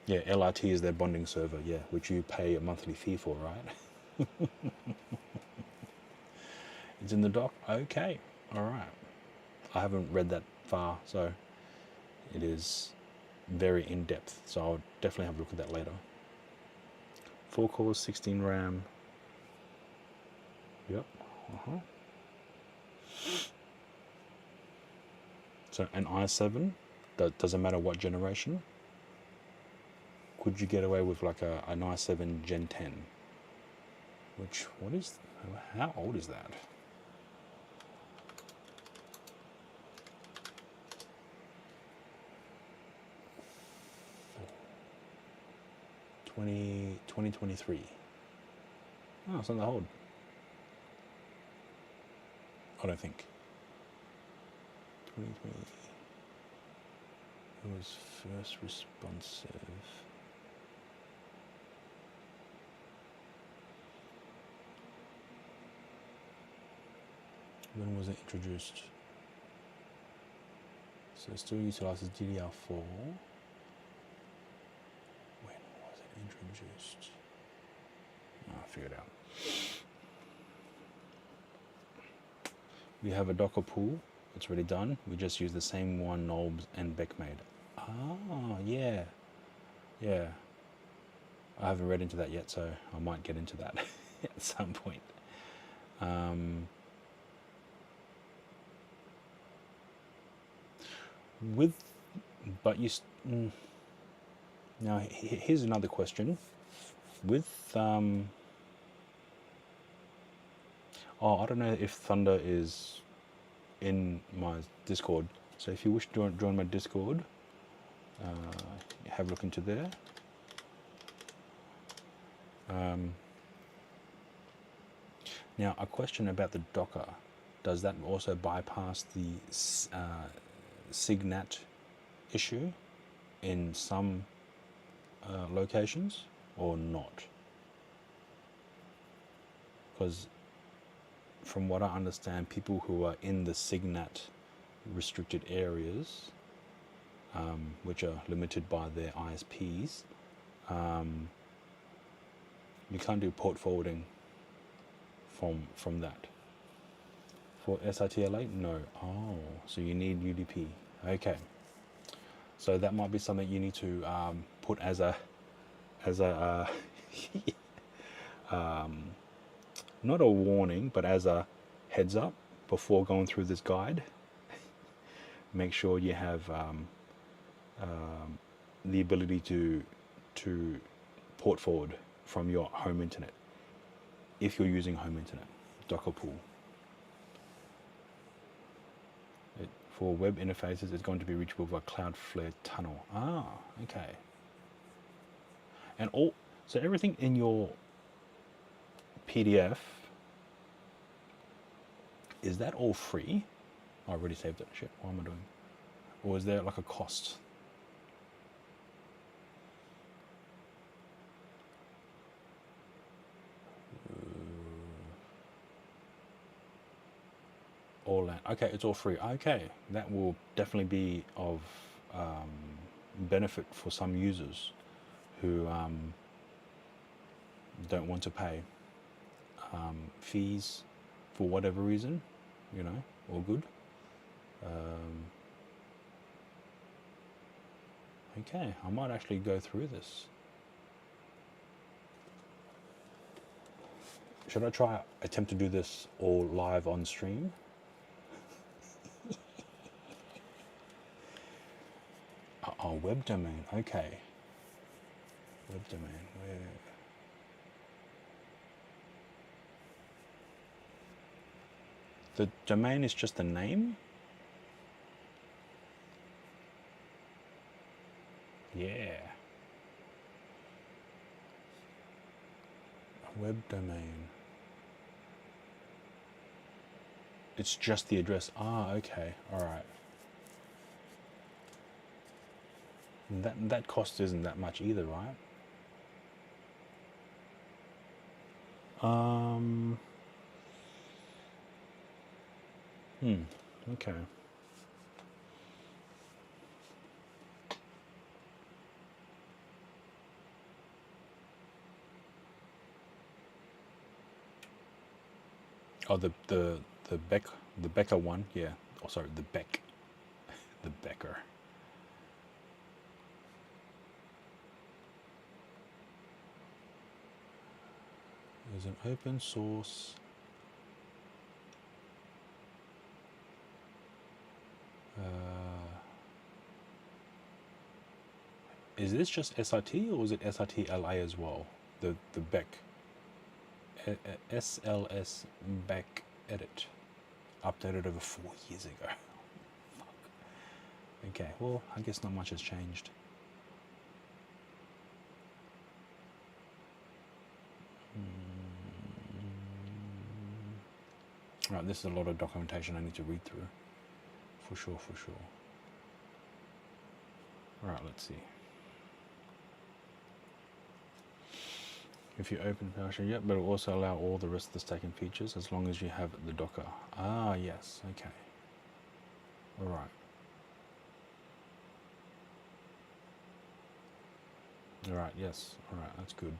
S1: Yeah, LRT is their bonding server, yeah, which you pay a monthly fee for, right? It's in the doc? Okay, all right. I haven't read that far, so it is very in-depth, so I'll definitely have a look at that later. 4 cores, 16 RAM. Yep. So an i7, doesn't matter what generation. Could you get away with like an i7 Gen 10? Which, how old is that? 2023. Oh, it's not that old. I don't think. 2020. It was first responsive. When was it introduced? So it still utilizes DDR4. When was it introduced? Oh, I'll figure it out. We have a Docker pool. It's already done. We just use the same one Nobs and Beck made. Ah, yeah. Yeah. I haven't read into that yet, so I might get into that at some point. Now here's another question. With I don't know if Thunder is in my Discord. So if you wish to join my Discord, have a look into there. Now, a question about the Docker. Does that also bypass the SIGNAT issue in some locations or not? Because from what I understand, people who are in the SIGNAT restricted areas, which are limited by their ISPs, you can't do port forwarding from that. For SITLA, no. Oh, so you need UDP. Okay. So that might be something you need to put as a not a warning, but as a heads up before going through this guide. Make sure you have the ability to port forward from your home internet if you're using home internet. Docker pool. For web interfaces, it's going to be reachable via Cloudflare tunnel. Ah, okay. And so everything in your PDF, is that all free? I already saved it. Shit, what am I doing? Or is there like a cost? All that. Okay, it's all free. Okay, that will definitely be of benefit for some users who don't want to pay fees for whatever reason, all good. Okay, I might actually go through this. Should I attempt to do this all live on stream? Oh, web domain, okay. Web domain, where? The domain is just a name? Yeah. A web domain. It's just the address. Ah, okay, all right. That cost isn't that much either, right? Um. Okay. Oh, the Becker one, yeah. Oh, sorry, the Becker. There's an open source. Is this just SRT or is it SRT LA as well? The Beck. SLS Beck Edit. Updated over 4 years ago. Fuck. Okay, well, I guess not much has changed. Right, this is a lot of documentation I need to read through. For sure. Right, let's see. If you open PowerShell, yep, but it will also allow all the rest of the stack and features as long as you have the Docker. Ah, yes, okay. All right. All right, yes, all right, that's good.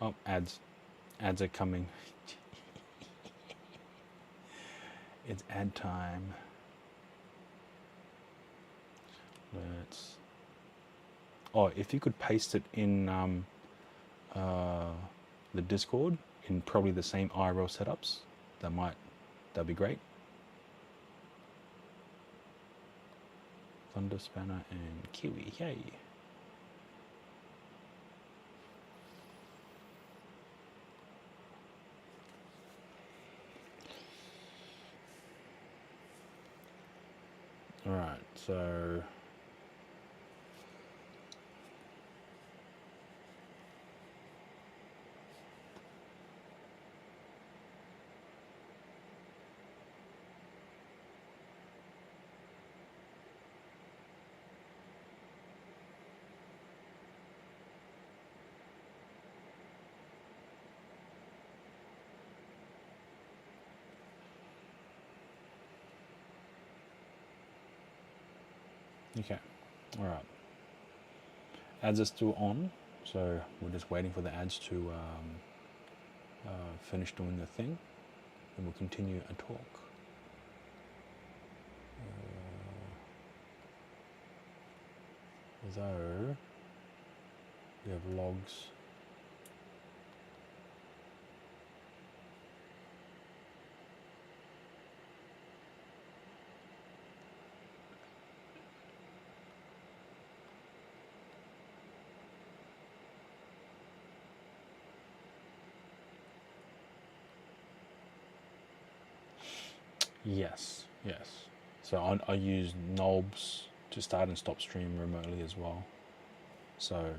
S1: Oh, ads. Ads are coming. It's ad time. Let's. Oh, if you could paste it in the Discord in probably the same IRL setups, that'd be great. Thunder Spanner and Kiwi, yay! All right, so. Okay, all right. Ads are still on, so we're just waiting for the ads to finish doing the thing, and we'll continue a talk. Though we have logs. Yes. So I use Knobs to start and stop stream remotely as well. So,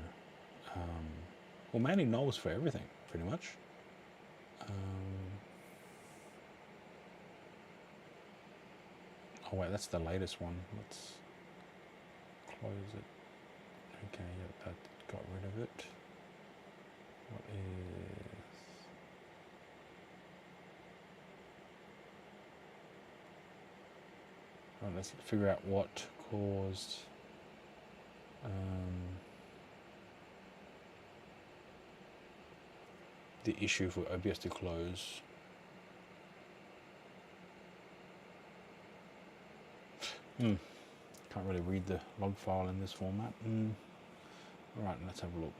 S1: well, mainly Knobs for everything, pretty much. Oh wait, that's the latest one. Let's close it. Okay, yep, that got rid of it. What is... Right, let's figure out what caused the issue for OBS to close. Can't really read the log file in this format. Alright, let's have a look.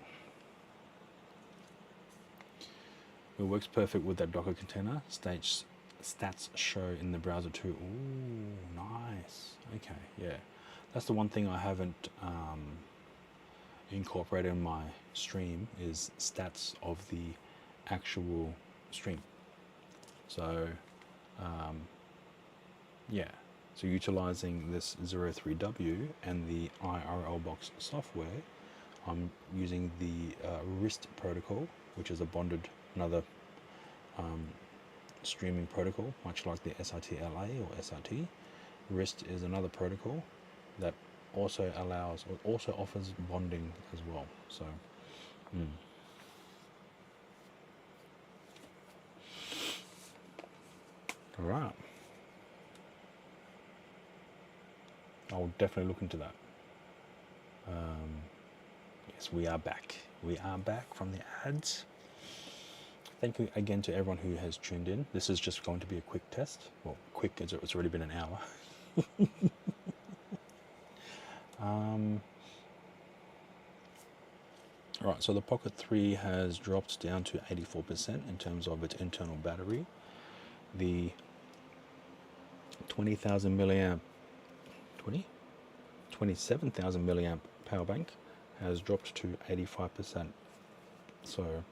S1: It works perfect with that Docker container. Stats show in the browser too. Ooh, nice. Okay, yeah. That's the one thing I haven't incorporated in my stream is stats of the actual stream. So, yeah. So utilizing this 03W and the IRLbox software, I'm using the RIST protocol, which is another streaming protocol, much like the SRT-LA or SRT. RIST is another protocol that also allows or also offers bonding as well. So, all right, I'll definitely look into that. Yes, we are back. We are back from the ads. Thank you again to everyone who has tuned in. This is just going to be a quick test. Well, quick, it's already been an hour. Right, so the Pocket 3 has dropped down to 84% in terms of its internal battery. The 20,000 milliamp, 27,000 milliamp power bank has dropped to 85%. So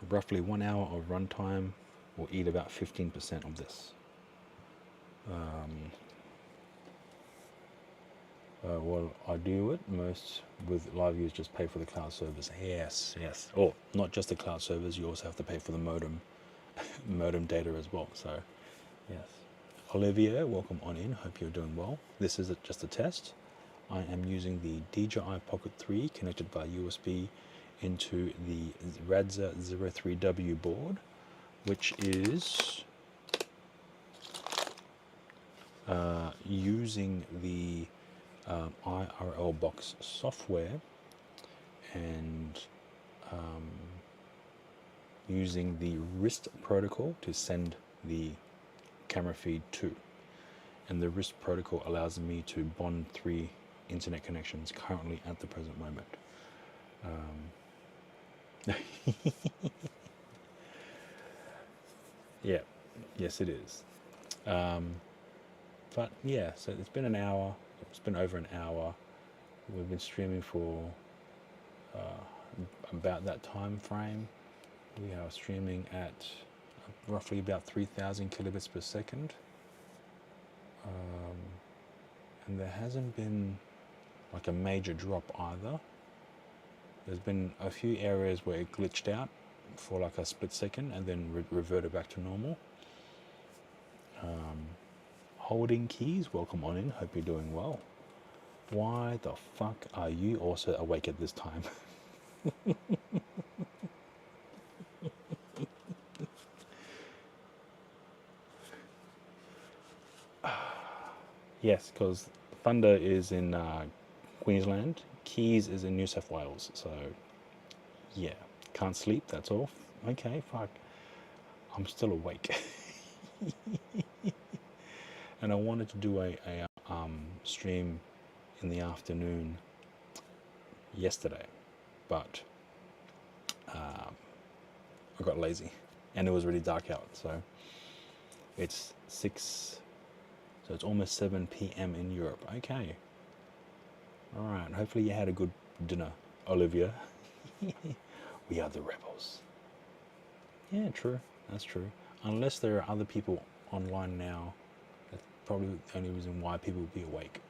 S1: roughly 1 hour of runtime will eat about 15% of this. Well, I do it most with live users just pay for the cloud service. Yes. Or not just the cloud service, you also have to pay for the modem data as well. So yes. Olivia, welcome on in. Hope you're doing well. This is just a test. I am using the DJI Pocket 3 connected by USB into the Radza 03W board, which is using the IRL Box software and using the RIST protocol to send the camera feed to. And the RIST protocol allows me to bond 3 internet connections currently at the present moment. Yeah, yes it is. But yeah, so it's been an hour. It's been over an hour. We've been streaming for about that time frame. We are streaming at roughly about 3,000 kilobits per second. And there hasn't been like a major drop either. There's been a few areas where it glitched out for like a split second and then reverted back to normal. Holding Keys, welcome on in. Hope you're doing well. Why the fuck are you also awake at this time? Yes, because Thunder is in Queensland, Keys is in New South Wales, so yeah, can't sleep, that's all. Okay, fuck, I'm still awake. And I wanted to do a stream in the afternoon yesterday, but I got lazy and it was really dark out, so it's 6, so it's almost 7 p.m. in Europe. Okay, all right, hopefully you had a good dinner, Olivia. We are the rebels. Yeah, true, that's true. Unless there are other people online now, that's probably the only reason why people will be awake.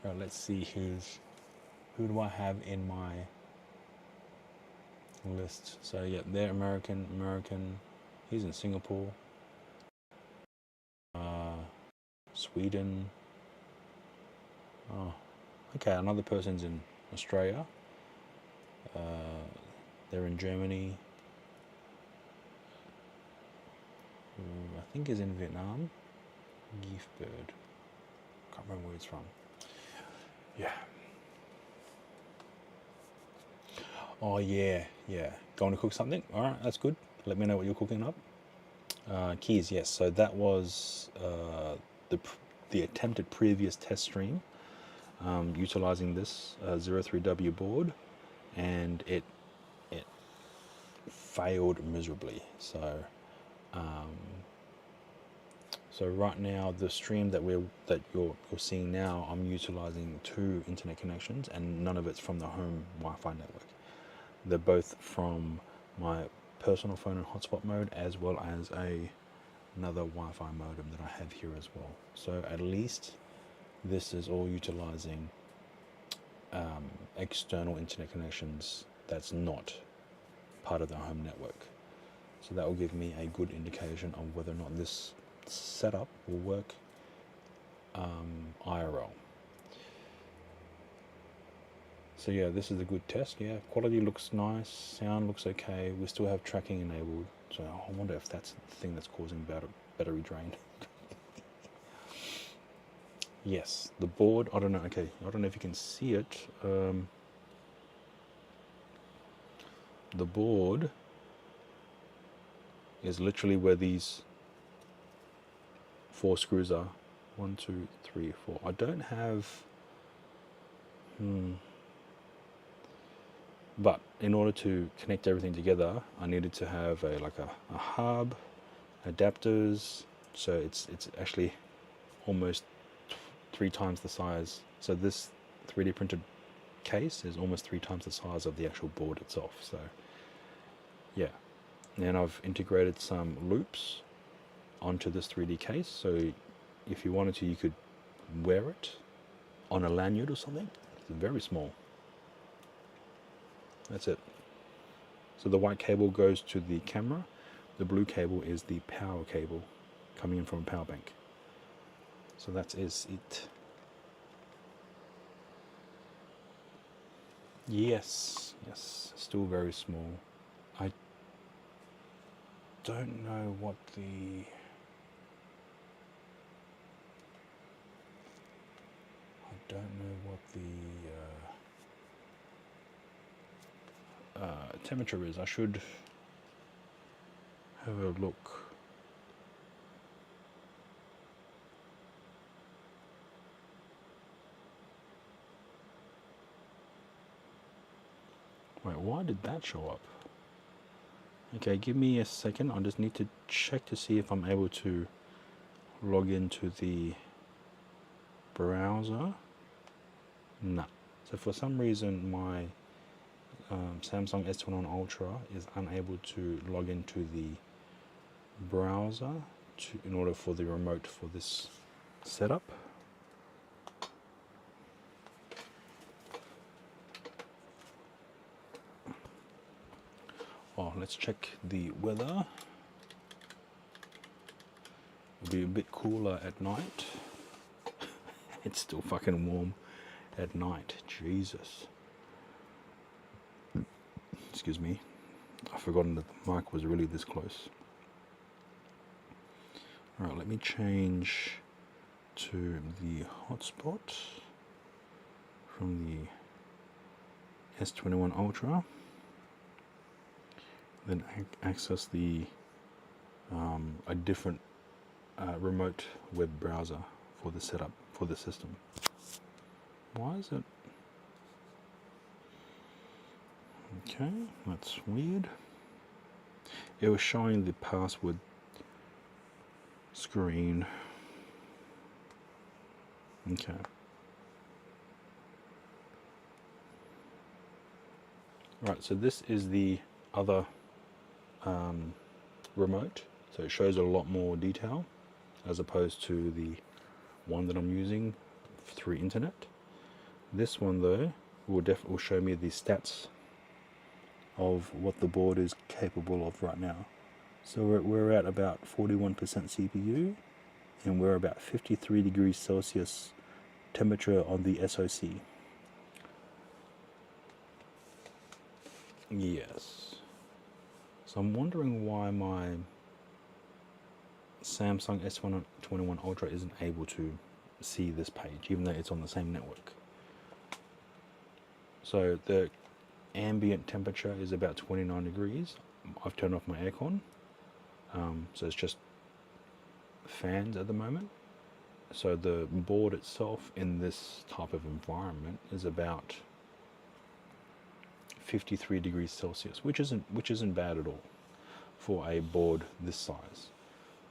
S1: Right, let's see who do I have in my list. So yeah, they're American. He's in Singapore, Sweden. Oh, okay, another person's in Australia. They're in Germany. I think he's in Vietnam. Giftbird. Can't remember where it's from. Yeah. Oh yeah. Going to cook something? All right, that's good. Let me know what you're cooking up. Keys, yes. So that was the attempted previous test stream utilizing this 03W board, and it failed miserably. So so right now the stream that you're seeing now, I'm utilizing 2 internet connections, and none of it's from the home Wi-Fi network. They're both from my personal phone in hotspot mode, as well as another Wi-Fi modem that I have here as well. So at least this is all utilizing external internet connections that's not part of the home network. So that will give me a good indication of whether or not this setup will work IRL. So yeah, this is a good test. Yeah, quality looks nice, sound looks okay. We still have tracking enabled, so I wonder if that's the thing that's causing battery drain. Yes, the board, I don't know, okay, I don't know if you can see it. The board is literally where these 4 screws are. 1, 2, 3, 4. I don't have... But in order to connect everything together, I needed to have a hub, adapters. So it's actually almost 3 times the size. So this 3D printed case is almost 3 times the size of the actual board itself. So yeah, and I've integrated some loops onto this 3D case. So if you wanted to, you could wear it on a lanyard or something. It's very small. That's it. So the white cable goes to the camera. The blue cable is the power cable coming in from a power bank. So that is it. Yes, still very small. I don't know what the... temperature is. I should have a look. Wait, why did that show up? Okay, give me a second. I just need to check to see if I'm able to log into the browser. No. So for some reason my Samsung S21 Ultra is unable to log into the browser in order for the remote for this setup. Oh, let's check the weather. It'll be a bit cooler at night. It's still fucking warm at night. Jesus. Excuse me. I've forgotten that the mic was really this close. Alright, let me change to the hotspot from the S21 Ultra. Then access the a different remote web browser for the setup for the system. Why is it? Okay, that's weird. It was showing the password screen. Okay. Right, so this is the other remote. So it shows a lot more detail as opposed to the one that I'm using through internet. This one though will show me the stats of what the board is capable of right now. So we're at about 41% CPU and we're about 53 degrees Celsius temperature on the SoC. Yes. So I'm wondering why my Samsung S21 Ultra isn't able to see this page, even though it's on the same network. So the ambient temperature is about 29 degrees. I've turned off my aircon, so it's just fans at the moment. So the board itself in this type of environment is about 53 degrees Celsius, which isn't bad at all for a board this size.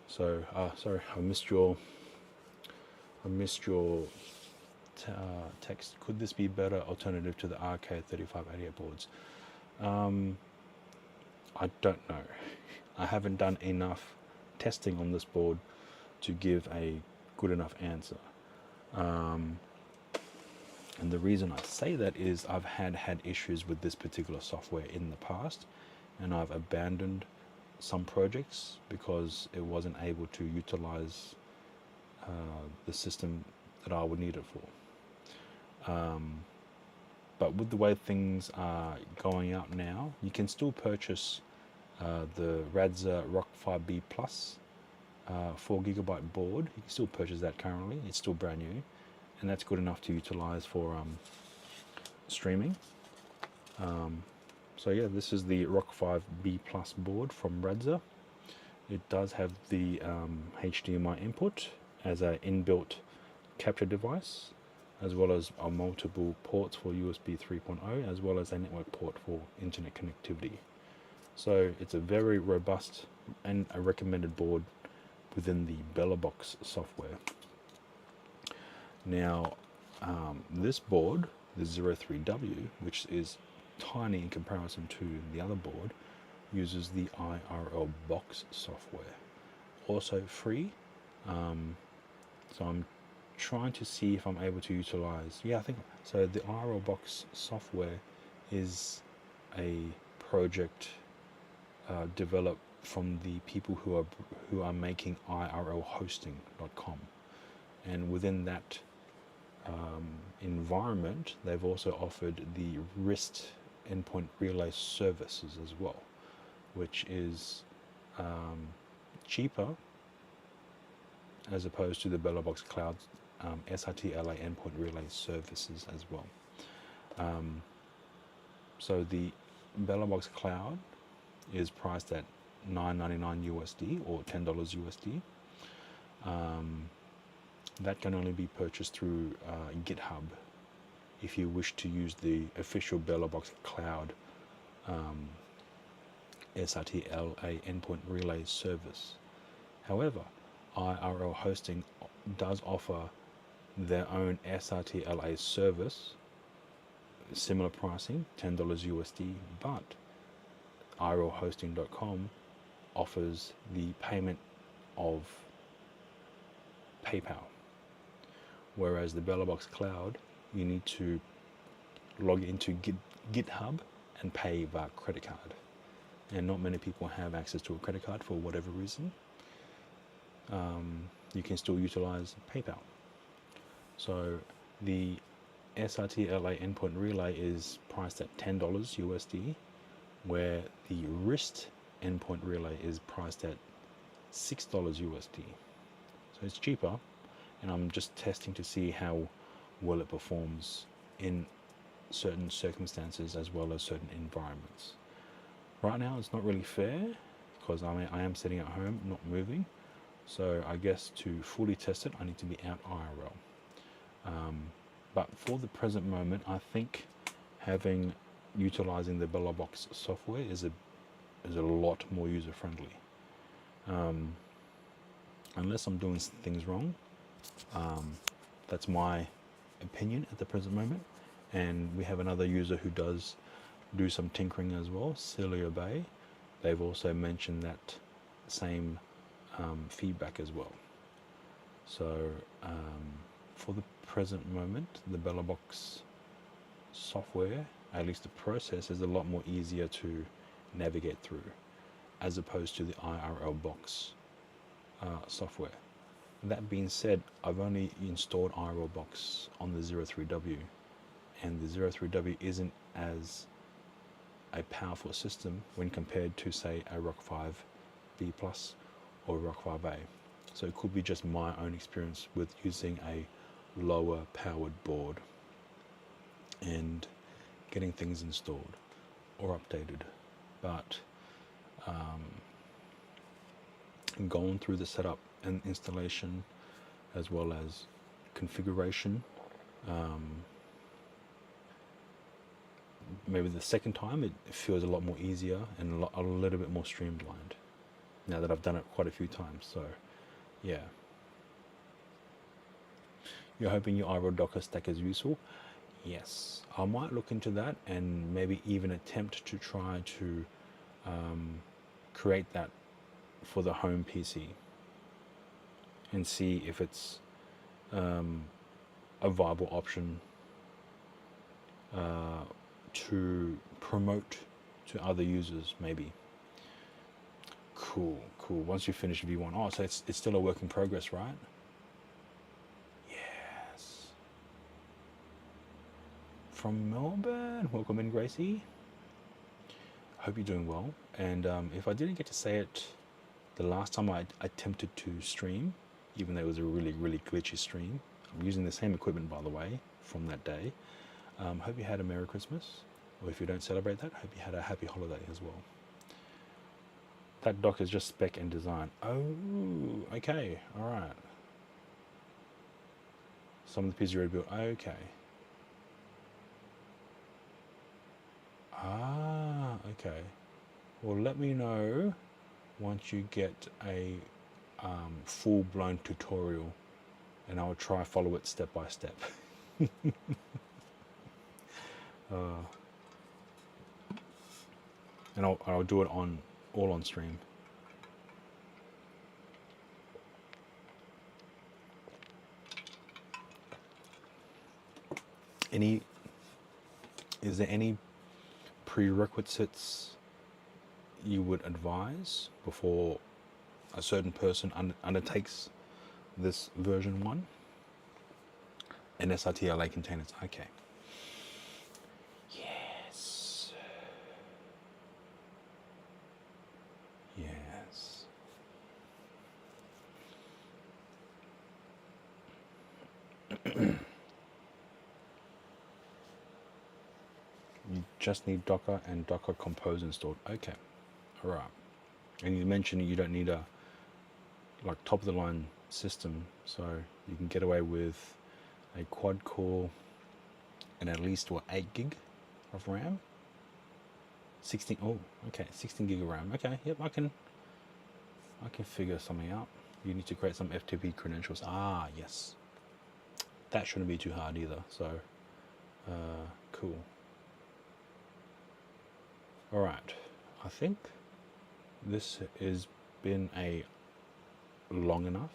S1: So sorry, I missed your text. Could this be better alternative to the RK3588 boards? I don't know. I haven't done enough testing on this board to give a good enough answer. And the reason I say that is I've had issues with this particular software in the past, and I've abandoned some projects because it wasn't able to utilize the system that I would need it for. But with the way things are going out now, you can still purchase the Radza Rock 5B Plus 4GB board. You can still purchase that currently. It's still brand new, and that's good enough to utilize for streaming. So yeah, this is the Rock 5B Plus board from Radza. It does have the HDMI input as an inbuilt capture device, as well as multiple ports for USB 3.0, as well as a network port for internet connectivity. So it's a very robust and a recommended board within the Bellabox software. Now, this board, the 03W, which is tiny in comparison to the other board, uses the IRL Box software, also free. So I'm trying to see if I'm able to utilize, I think so. The IRL Box software is a project developed from the people who are making IRLhosting.com, and within that environment, they've also offered the RIST endpoint relay services as well, which is cheaper as opposed to the Bellabox Cloud SRT-LA endpoint relay services as well. So the Bellabox Cloud is priced at $9.99 USD or $10 USD. That can only be purchased through GitHub if you wish to use the official Bellabox Cloud SRT-LA endpoint relay service. However, IRL Hosting does offer their own SRT-LA service, similar pricing, $10 USD, but IRLhosting.com offers the payment of PayPal, whereas the Bellabox Cloud, you need to log into GitHub and pay via credit card, and not many people have access to a credit card for whatever reason. You can still utilize PayPal. So the SRT-LA endpoint relay is priced at $10 USD, where the RIST endpoint relay is priced at $6 USD. So it's cheaper, and I'm just testing to see how well it performs in certain circumstances as well as certain environments. Right now it's not really fair because I am sitting at home not moving, so I guess to fully test it I need to be out IRL. But for the present moment, I think utilizing the Bellabox software is a lot more user friendly. Unless I'm doing things wrong, that's my opinion at the present moment. And we have another user who does do some tinkering as well, Celia Bay. They've also mentioned that same feedback as well. So for the present moment, the Bellabox software, at least the process, is a lot more easier to navigate through as opposed to the IRL Box software. That being said, I've only installed IRL Box on the 03W, and the 03W isn't as a powerful system when compared to, say, a Rock 5B Plus or Rock 5A. So it could be just my own experience with using a lower powered board and getting things installed or updated. But going through the setup and installation as well as configuration, maybe the second time it feels a lot more easier and a little bit more streamlined now that I've done it quite a few times. So yeah, you're hoping your IRL Docker stack is useful. Yes, I might look into that and maybe even attempt to try to create that for the home PC and see if it's a viable option to promote to other users, maybe. Cool, cool. Once you finish V1, oh, so it's still a work in progress, right? Yes. From Melbourne, welcome in, Gracie. Hope you're doing well. And if I didn't get to say it the last time I attempted to stream, even though it was a really, really glitchy stream, I'm using the same equipment, by the way, from that day. Hope you had a Merry Christmas, or if you don't celebrate that, hope you had a happy holiday as well. That dock is just spec and design. Oh, okay, all right. Some of the pieces you already built. Okay. Ah, okay. Well, let me know once you get a full-blown tutorial, and I'll try follow it step by step. And I'll do it all on stream. Is there any prerequisites you would advise before a certain person undertakes this version 1? NSRTLA containers, okay. Yes. Yes. You just need Docker and Docker Compose installed. Okay, all right. And you mentioned you don't need a top of the line system, so you can get away with a quad core and at least 8 gig of RAM. 16. Oh, okay, 16 gig of RAM. Okay, yep, I can figure something out. You need to create some FTP credentials. Ah, yes. That shouldn't be too hard either. So, cool. All right, I think this has been a long enough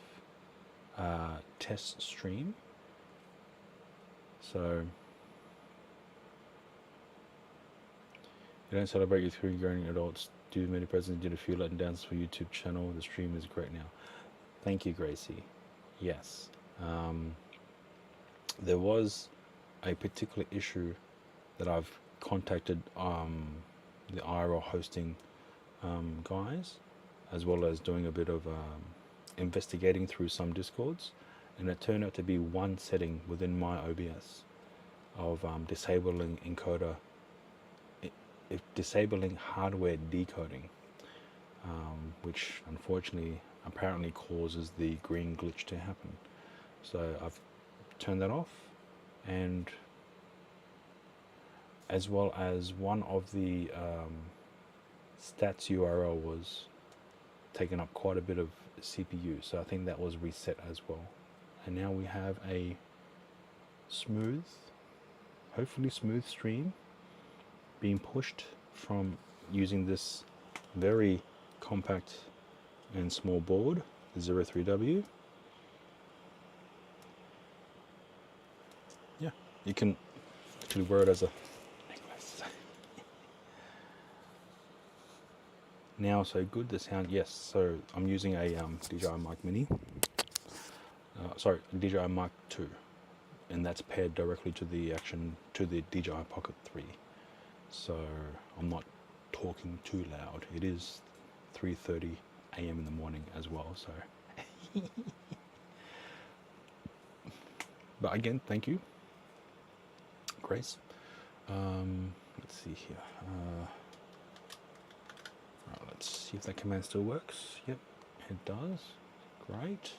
S1: test stream. So you don't celebrate your 3 growing adults, do many presents, did a few letdowns for YouTube channel. The stream is great now. Thank you, Gracie. Yes. There was a particular issue that I've contacted the IRL hosting guys, as well as doing a bit of investigating through some discords, and it turned out to be one setting within my OBS of disabling encoder, disabling hardware decoding, which unfortunately apparently causes the green glitch to happen. So I've turned that off, and as well as one of the stats URL was taking up quite a bit of CPU, so I think that was reset as well. And now we have a smooth, hopefully smooth stream being pushed from using this very compact and small board, the 03W. Yeah, you can actually wear it as a necklace. Now, so good the sound, yes. So I'm using a DJI Mic Mini. Sorry, DJI Mic 2, and that's paired directly to the DJI Pocket 3. So I'm not talking too loud. It is 3:30 a.m. in the morning as well. So, but again, thank you, Grace. Let's see here. Right, let's see if that command still works. Yep, it does. Great.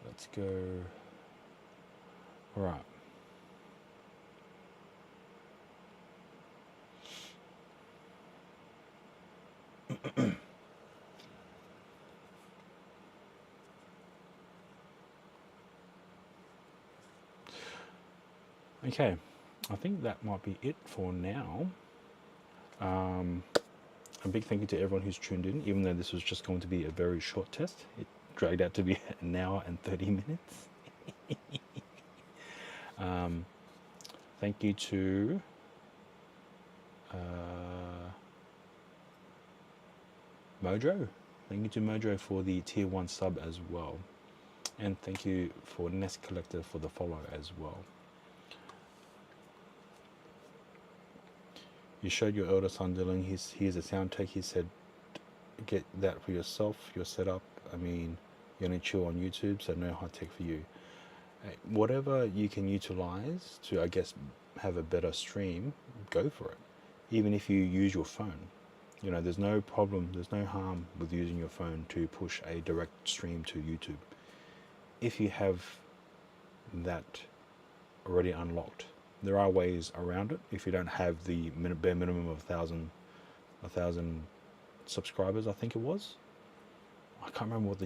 S1: Let's go. All right. Okay, I think that might be it for now. A big thank you to everyone who's tuned in, even though this was just going to be a very short test. It dragged out to be an hour and 30 minutes. Thank you to Mojo. Thank you to Mojo for the tier 1 sub as well. And thank you for Nest Collector for the follow as well. You showed your elder son Dylan, he's a sound tech. He said, get that for yourself, your setup. I mean, you're gonna chill on YouTube, so no high tech for you. Whatever you can utilize to, I guess, have a better stream, go for it. Even if you use your phone, you know, there's no problem, there's no harm with using your phone to push a direct stream to YouTube. If you have that already unlocked, there are ways around it. If you don't have the bare minimum of 1,000 subscribers, I think it was. I can't remember what the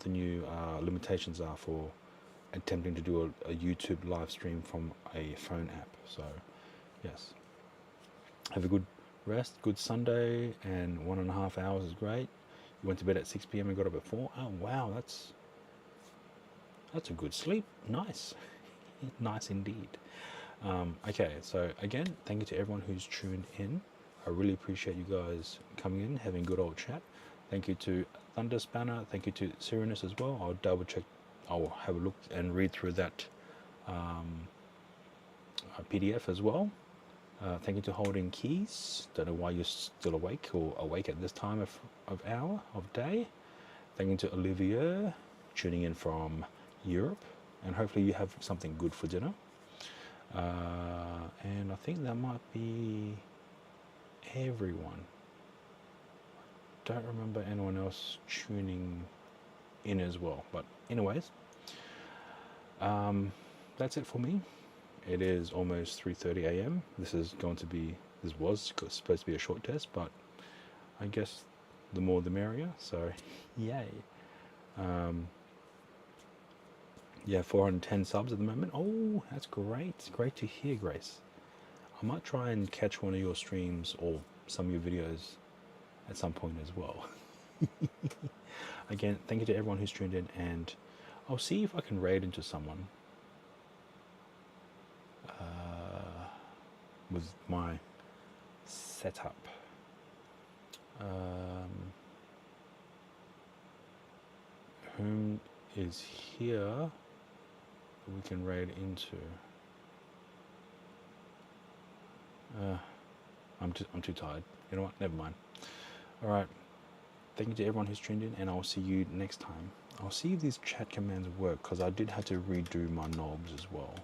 S1: new limitations are for attempting to do a YouTube live stream from a phone app. So yes, have a good rest, good Sunday, and 1.5 hours is great. You went to bed at 6 p.m. and got up at 4. Oh wow, that's a good sleep. Nice. Nice indeed. Okay, so again, thank you to everyone who's tuned in. I really appreciate you guys coming in, having good old chat. Thank you to Thunder Spanner. Thank you to Serenus as well. I'll double check. I'll have a look and read through that PDF as well. Thank you to Holding Keys. Don't know why you're still awake or awake at this time of hour of day. Thank you to Olivier, tuning in from Europe, and hopefully you have something good for dinner. And I think that might be everyone. Don't remember anyone else tuning in as well, but anyways, that's it for me. It is almost 3:30 a.m. This was supposed to be a short test, but I guess the more the merrier, so yay. Yeah, 410 subs at the moment. Oh, that's great. It's great to hear, Grace. I might try and catch one of your streams or some of your videos at some point as well. Again, thank you to everyone who's tuned in, and I'll see if I can raid into someone with my setup. Whom is here we can raid into? I'm too tired. You know what? Never mind. All right. Thank you to everyone who's tuned in, and I'll see you next time. I'll see if these chat commands work, because I did have to redo my knobs as well.